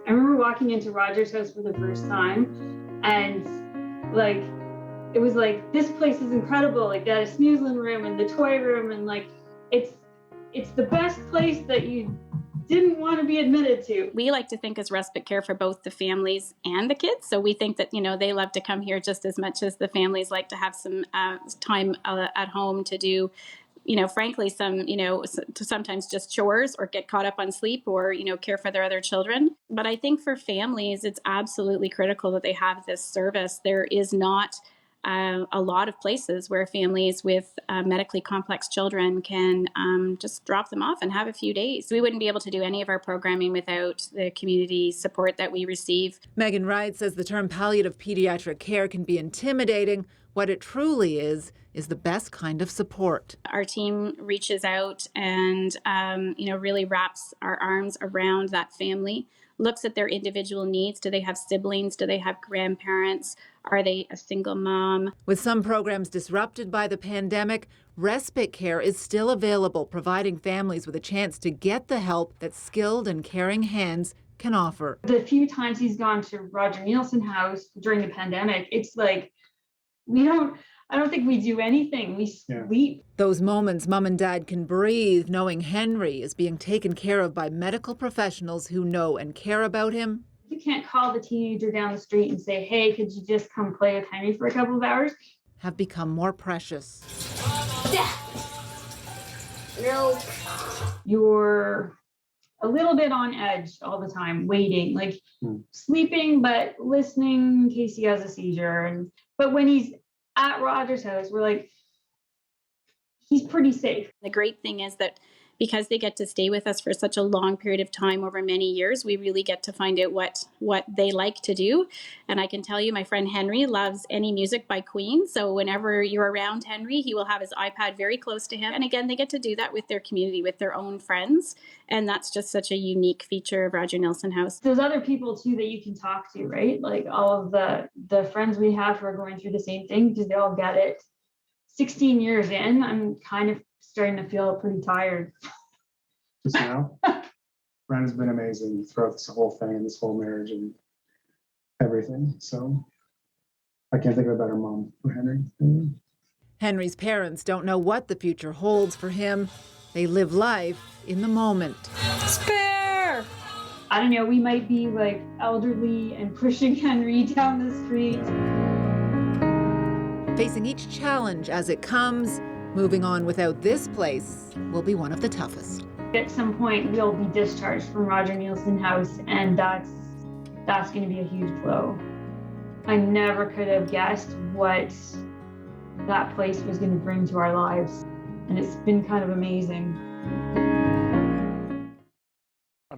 I remember walking into Roger's house for the first time, and it was like, this place is incredible. Like, they had a snoozling room and the toy room, and it's the best place that you didn't want to be admitted to. We like to think as respite care for both the families and the kids. So we think that, they love to come here just as much as the families like to have some time at home to do, frankly, some, to sometimes just chores or get caught up on sleep or, care for their other children. But I think for families, it's absolutely critical that they have this service. There is not a lot of places where families with medically complex children can just drop them off and have a few days. We wouldn't be able to do any of our programming without the community support that we receive. Megan Wright says the term palliative pediatric care can be intimidating. What it truly is the best kind of support. Our team reaches out and, really wraps our arms around that family, looks at their individual needs. Do they have siblings? Do they have grandparents? Are they a single mom? With some programs disrupted by the pandemic, respite care is still available, providing families with a chance to get the help that skilled and caring hands can offer. The few times he's gone to Roger Nielsen House during the pandemic, it's like, I don't think we do anything. We sleep. Those moments Mom and Dad can breathe, knowing Henry is being taken care of by medical professionals who know and care about him. You can't call the teenager down the street and say, hey, could you just come play with Henry for a couple of hours? Have become more precious. No. Your a little bit on edge all the time, waiting, like sleeping, but listening in case he has a seizure. But when he's at Roger's house, we're like, he's pretty safe. The great thing is that because they get to stay with us for such a long period of time over many years, we really get to find out what they like to do. And I can tell you, my friend Henry loves any music by Queen. So whenever you're around Henry, he will have his iPad very close to him. And again, they get to do that with their community, with their own friends. And that's just such a unique feature of Roger Nielsen House. There's other people too that you can talk to, right? Like all of the friends we have who are going through the same thing, because they all get it. 16 years in, I'm kind of starting to feel pretty tired. Just now, Brent has been amazing throughout this whole thing and this whole marriage and everything. So I can't think of a better mom for Henry. Henry's parents don't know what the future holds for him. They live life in the moment. Spare! I don't know, we might be like elderly and pushing Henry down the street. Facing each challenge as it comes, moving on without this place will be one of the toughest. At some point, we'll be discharged from Roger Nielsen House, and that's going to be a huge blow. I never could have guessed what that place was going to bring to our lives, and it's been kind of amazing.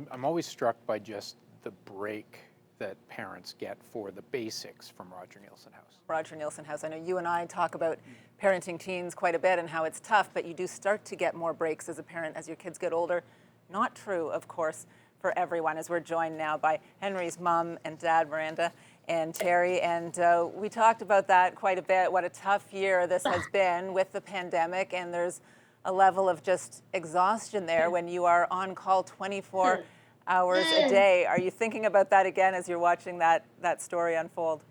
I'm always struck by just the break that parents get for the basics from Roger Nielsen House. Roger Nielsen House. I know you and I talk about parenting teens quite a bit and how it's tough, but you do start to get more breaks as a parent as your kids get older. Not true, of course, for everyone, as we're joined now by Henry's mom and dad, Miranda and Terry. And we talked about that quite a bit, what a tough year this has been with the pandemic. And there's a level of just exhaustion there when you are on call 24 hours a day. Are you thinking about that again as you're watching that story unfold?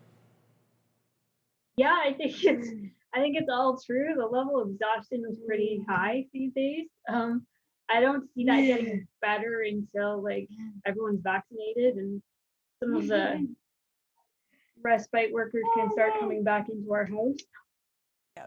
Yeah, I think it's all true. The level of exhaustion is pretty high these days. I don't see that getting better until like everyone's vaccinated and some of the respite workers can start coming back into our house. Yeah.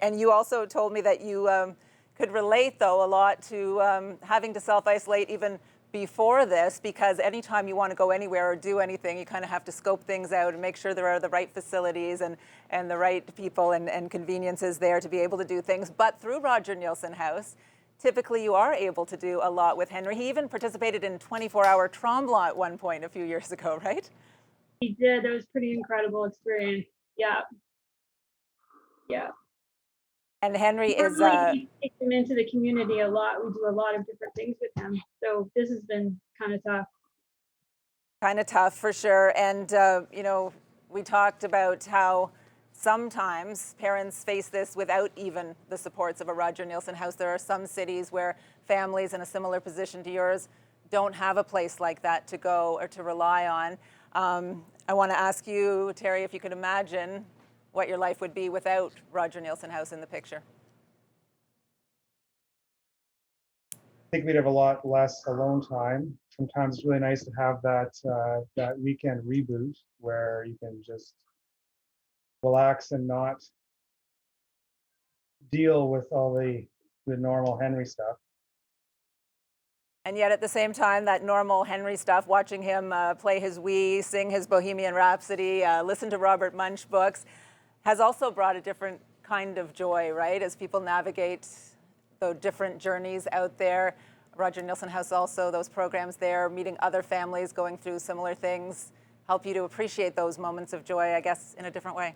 And you also told me that you could relate, though, a lot to having to self-isolate even before this, because anytime you want to go anywhere or do anything, you kind of have to scope things out and make sure there are the right facilities and the right people and conveniences there to be able to do things. But through Roger Nielsen House, typically you are able to do a lot with Henry. He even participated in 24-hour Tremblant at one point a few years ago, right? He did. It was a pretty incredible experience. Yeah. Yeah. And Henry is... We take him into the community a lot. We do a lot of different things with him. So this has been kind of tough. Kind of tough, for sure. And, you know, we talked about how sometimes parents face this without even the supports of a Roger Nielsen House. There are some cities where families in a similar position to yours don't have a place like that to go or to rely on. I want to ask you, Terry, if you could imagine what your life would be without Roger Nielsen House in the picture. I think we'd have a lot less alone time. Sometimes it's really nice to have that weekend reboot where you can just relax and not deal with all the normal Henry stuff. And yet at the same time, that normal Henry stuff, watching him play his Wii, sing his Bohemian Rhapsody, listen to Robert Munch books, has also brought a different kind of joy, right? As people navigate the different journeys out there. Roger Nielsen House also, those programs there, meeting other families going through similar things, help you to appreciate those moments of joy, I guess, in a different way.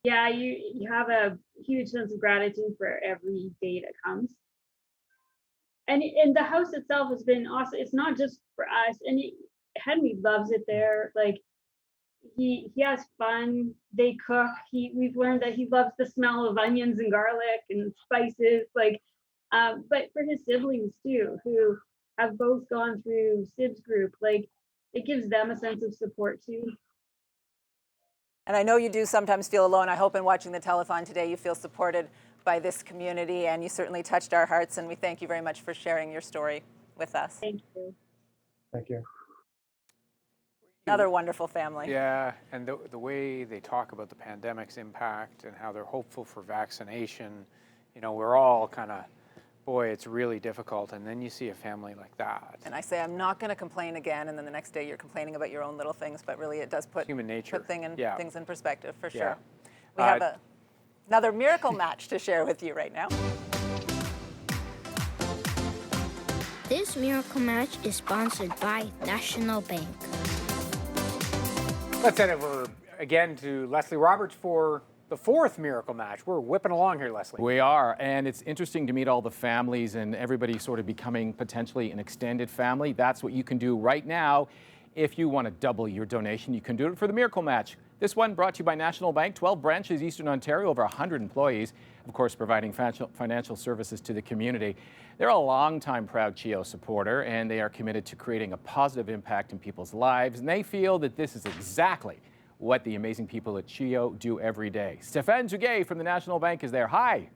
Yeah, you have a huge sense of gratitude for every day that comes. And the house itself has been awesome. It's not just for us. And Henry loves it there. Like, he has fun. They cook. We've learned that he loves the smell of onions and garlic and spices. Like, but for his siblings too, who have both gone through SIBS group, like it gives them a sense of support too. And I know you do sometimes feel alone. I hope in watching the telethon today you feel supported by this community, and you certainly touched our hearts, and we thank you very much for sharing your story with us. Thank you. Thank you. Another wonderful family. Yeah, and the way they talk about the pandemic's impact and how they're hopeful for vaccination, you know, we're all kind of Boy, it's really difficult. And then you see a family like that. And I say, I'm not going to complain again. And then the next day you're complaining about your own little things. But really, it does put human nature. Things in perspective, for Yeah. sure. We have another miracle match to share with you right now. This miracle match is sponsored by National Bank. Let's head over again to Leslie Roberts for the fourth miracle match. We're whipping along here, Leslie. We are, and it's interesting to meet all the families and everybody sort of becoming potentially an extended family. That's what you can do right now. If you want to double your donation, you can do it for the miracle match. This one brought to you by National Bank, 12 branches, Eastern Ontario, over 100 employees, of course, providing financial services to the community. They're a longtime proud CHEO supporter, and they are committed to creating a positive impact in people's lives. And they feel that this is exactly what the amazing people at CHEO do every day. Stéphane Duguay from the National Bank is there. Hi.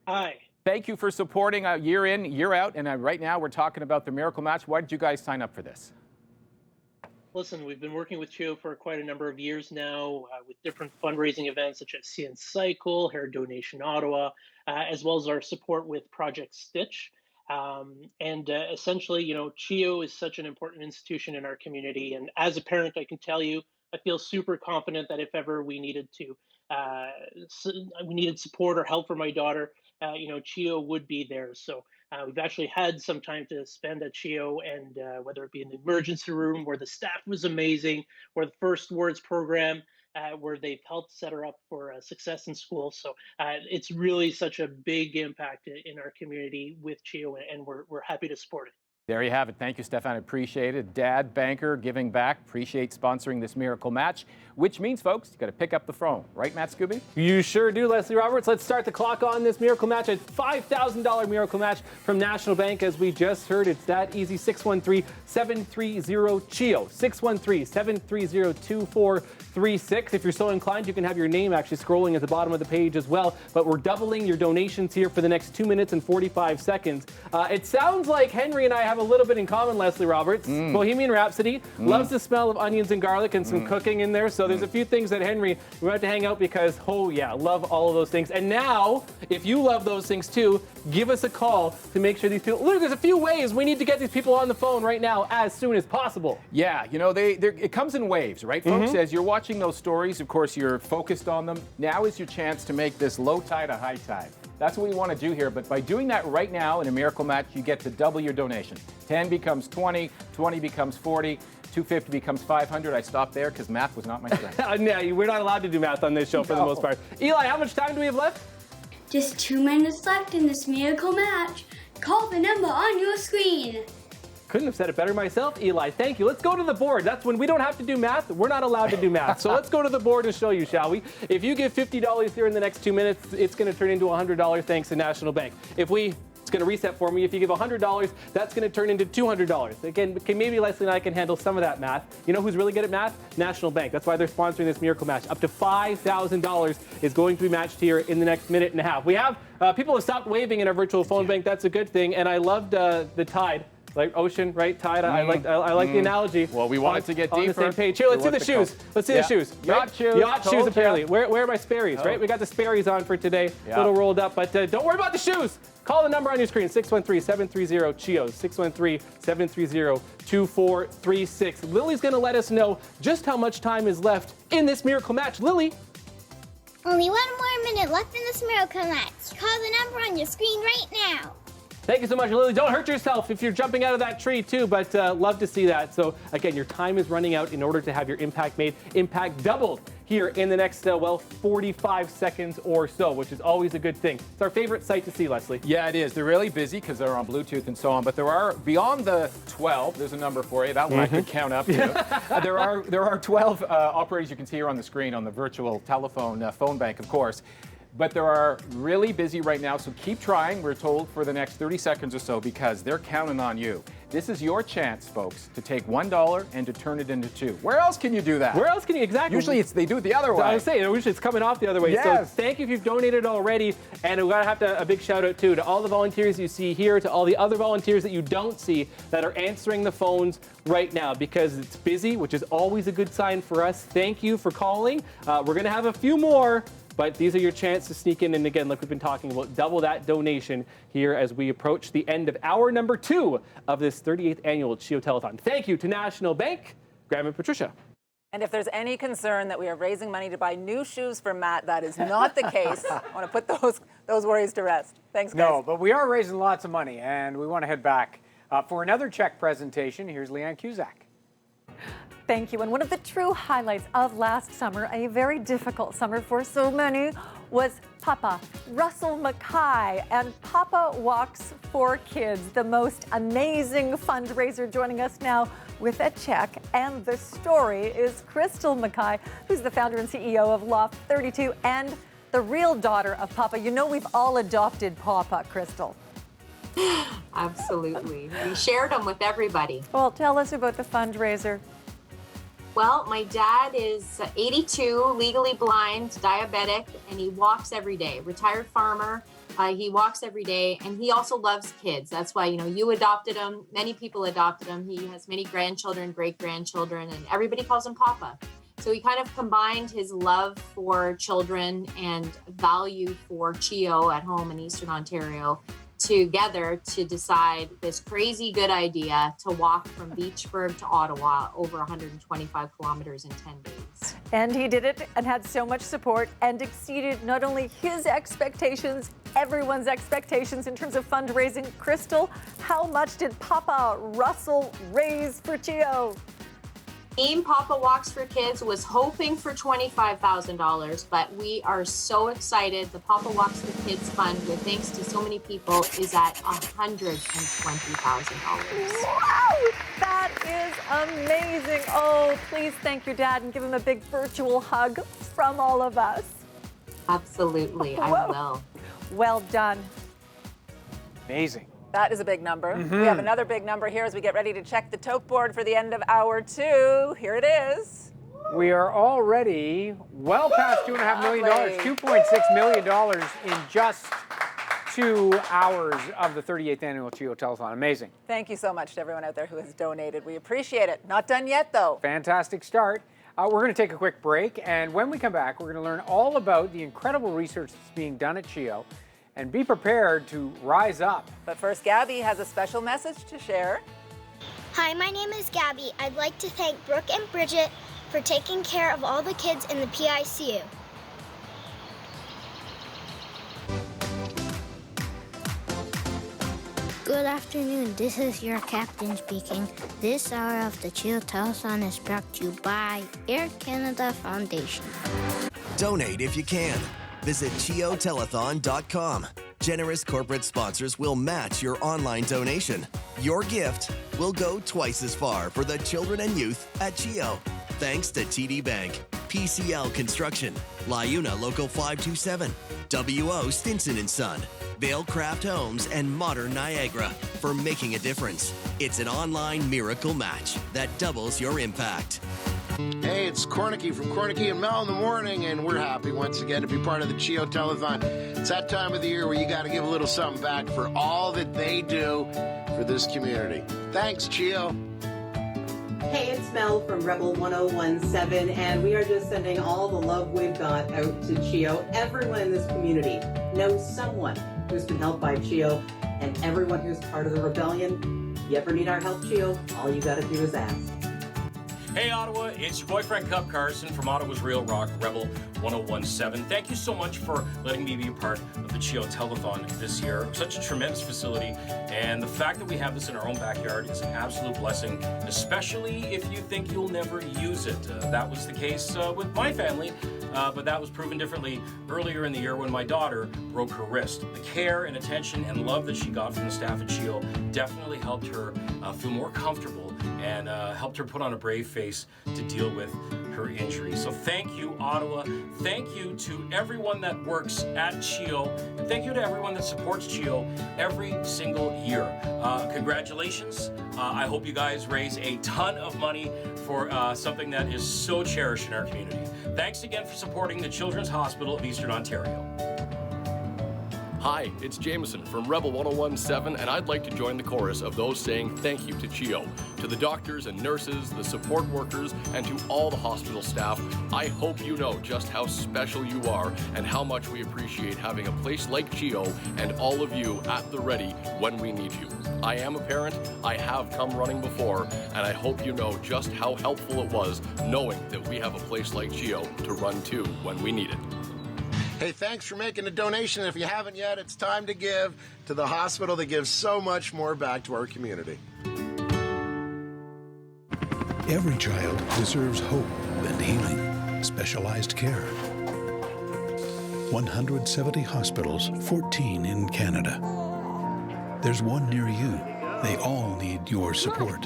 Hi. Thank you for supporting year in, year out. And right now we're talking about the miracle match. Why did you guys sign up for this? Listen, we've been working with CHEO for quite a number of years now with different fundraising events such as CN Cycle, Hair Donation Ottawa, as well as our support with Project Stitch. Essentially, CHEO is such an important institution in our community. And as a parent, I can tell you, I feel super confident that if ever we needed support or help for my daughter, CHEO would be there. So we've actually had some time to spend at CHEO, and whether it be in the emergency room where the staff was amazing, or the First Words program where they've helped set her up for success in school. So it's really such a big impact in our community with CHEO, and we're happy to support it. There you have it. Thank you, Stéphane. Appreciate it. Dad, banker, giving back. Appreciate sponsoring this miracle match, which means, folks, you got to pick up the phone. Right, Matt Scooby? You sure do, Leslie Roberts. Let's start the clock on this miracle match. A $5,000 miracle match from National Bank. As we just heard, it's that easy. 613-730-CHEO. 613-730-2436. If you're so inclined, you can have your name actually scrolling at the bottom of the page as well. But we're doubling your donations here for the next 2 minutes and 45 seconds. It sounds like Henry and I have a little bit in common, Leslie Roberts. Bohemian Rhapsody, loves the smell of onions and garlic and some cooking in there. So there's a few things that Henry, we have to hang out because, oh yeah, love all of those things. And now, if you love those things too, give us a call to make sure these people, look, there's a few ways we need to get these people on the phone right now as soon as possible. Yeah, it comes in waves, right, folks? As you're watching those stories, of course, you're focused on them. Now is your chance to make this low tide a high tide. That's what we want to do here. But by doing that right now in a miracle match, you get to double your donation. 10 becomes 20, 20 becomes 40, 250 becomes 500. I stopped there because math was not my strength. No, we're not allowed to do math on this show for the most part. Eli, how much time do we have left? Just 2 minutes left in this miracle match. Call the number on your screen. Couldn't have said it better myself, Eli. Thank you. Let's go to the board. That's when we don't have to do math. We're not allowed to do math. So let's go to the board and show you, shall we? If you give $50 here in the next 2 minutes, it's going to turn into $100 thanks to National Bank. It's going to reset for me. If you give $100, that's going to turn into $200. Again, maybe Leslie and I can handle some of that math. You know who's really good at math? National Bank. That's why they're sponsoring this miracle match. Up to $5,000 is going to be matched here in the next minute and a half. We have people have stopped waving in our virtual phone bank. That's a good thing. And I loved the tide. Like ocean, right? Tide. I like the analogy. Well, we wanted to get deeper. On the same page. Here, let's see the shoes. Let's see the shoes. Yacht shoes. Yacht shoes, apparently. Where are my Sperry's, right? We got the Sperry's on for today. A little rolled up, but don't worry about the shoes. Call the number on your screen, 613-730-CHEO, 613-730-2436. Lily's going to let us know just how much time is left in this miracle match. Lily? Only 1 more minute left in this miracle match. Call the number on your screen right now. Thank you so much, Lily. Don't hurt yourself if you're jumping out of that tree, too, but love to see that. So, again, your time is running out in order to have your impact made. Impact doubled here in the next, 45 seconds or so, which is always a good thing. It's our favorite site to see, Leslie. Yeah, it is. They're really busy because they're on Bluetooth and so on, but there are, beyond the 12, there's a number for you. That one I could count up to. There are 12 operators you can see here on the screen on the virtual telephone phone bank, of course. But they are really busy right now, so keep trying, we're told, for the next 30 seconds or so, because they're counting on you. This is your chance, folks, to take $1 and to turn it into $2. Where else can you do that? Where else can you, exactly? Usually they do it the other way. I was saying, usually it's coming off the other way. Yes. So thank you if you've donated already. And we've got to have a big shout out, too, to all the volunteers you see here, to all the other volunteers that you don't see that are answering the phones right now, because it's busy, which is always a good sign for us. Thank you for calling. We're going to have a few more But these are your chance to sneak in. And again, like we've been talking about, double that donation here as we approach the end of hour number 2 of this 38th annual CHEO Telethon. Thank you to National Bank, Graham and Patricia. And if there's any concern that we are raising money to buy new shoes for Matt, that is not the case. I want to put those worries to rest. Thanks, guys. No, but we are raising lots of money, and we want to head back for another check presentation. Here's Leanne Cusack. Thank you. And one of the true highlights of last summer, a very difficult summer for so many, was Papa Russell Mackay and Papa Walks for Kids, the most amazing fundraiser, joining us now with a check. And the story is Crystal Mackay, who's the founder and CEO of Loft 32 and the real daughter of Papa. You know, we've all adopted Papa, Crystal. Absolutely. We shared them with everybody. Well, tell us about the fundraiser. Well, my dad is 82, legally blind, diabetic, and he walks every day. Retired farmer. He walks every day, and he also loves kids. That's why, you know, you adopted him. Many people adopted him. He has many grandchildren, great-grandchildren, and everybody calls him Papa. So he kind of combined his love for children and value for CHEO at home in Eastern Ontario together to decide this crazy good idea to walk from Beachburg to Ottawa over 125 kilometers in 10 days. And he did it and had so much support and exceeded not only his expectations, everyone's expectations in terms of fundraising. Crystal, how much did Papa Russell raise for CHEO? Team Papa Walks for Kids was hoping for $25,000, but we are so excited. The Papa Walks for Kids Fund, with thanks to so many people, is at $120,000. Wow, that is amazing. Oh, please thank your dad and give him a big virtual hug from all of us. Absolutely, I will. Well done. Amazing. That is a big number. We have another big number here as we get ready to check the tote board for the end of hour 2. Here it is. We are already well past $2.5 million, $2.6 million in just 2 hours of the 38th annual CHEO Telethon. Amazing. Thank you so much to everyone out there who has donated. We appreciate it. Not done yet, though. Fantastic start. We're going to take a quick break, and when we come back, we're going to learn all about the incredible research that's being done at CHEO. And be prepared to rise up. But first, Gabby has a special message to share. Hi, my name is Gabby. I'd like to thank Brooke and Bridget for taking care of all the kids in the PICU. Good afternoon, this is your captain speaking. This hour of the CHEO Telethon is brought to you by Air Canada Foundation. Donate if you can. Visit CHEOTelethon.com. Generous corporate sponsors will match your online donation. Your gift will go twice as far for the children and youth at CHEO. Thanks to TD Bank, PCL Construction, Liuna Local 527, WO Stinson & Son, Vale Craft Homes, and Modern Niagara for making a difference. It's an online miracle match that doubles your impact. Hey, it's Cornicky from Cornicky and Mel in the Morning, and we're happy once again to be part of the CHEO Telethon. It's that time of the year where you got to give a little something back for all that they do for this community. Thanks, CHEO. Hey, it's Mel from Rebel 1017, and we are just sending all the love we've got out to CHEO. Everyone in this community knows someone who's been helped by CHEO, and everyone who's part of the rebellion. You ever need our help, CHEO? All you got to do is ask. Hey Ottawa, it's your boyfriend Cub Carson from Ottawa's Real Rock, Rebel 1017. Thank you so much for letting me be a part of the CHEO Telethon this year. Such a tremendous facility, and the fact that we have this in our own backyard is an absolute blessing, especially if you think you'll never use it. That was the case with my family, but that was proven differently earlier in the year when my daughter broke her wrist. The care and attention and love that she got from the staff at CHEO definitely helped her feel more comfortable and helped her put on a brave face to deal with her injury. So thank you, Ottawa. Thank you to everyone that works at CHEO. And thank you to everyone that supports CHEO every single year. Congratulations. I hope you guys raise a ton of money for something that is so cherished in our community. Thanks again for supporting the Children's Hospital of Eastern Ontario. Hi, it's Jameson from Rebel 101.7, and I'd like to join the chorus of those saying thank you to CHEO. To the doctors and nurses, the support workers, and to all the hospital staff, I hope you know just how special you are and how much we appreciate having a place like CHEO and all of you at the ready when we need you. I am a parent, I have come running before, and I hope you know just how helpful it was knowing that we have a place like CHEO to run to when we need it. Hey, thanks for making a donation. If you haven't yet, it's time to give to the hospital that gives so much more back to our community. Every child deserves hope and healing, specialized care. 170 hospitals, 14 in Canada. There's one near you. They all need your support.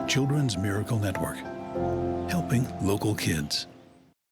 Children's Miracle Network, helping local kids.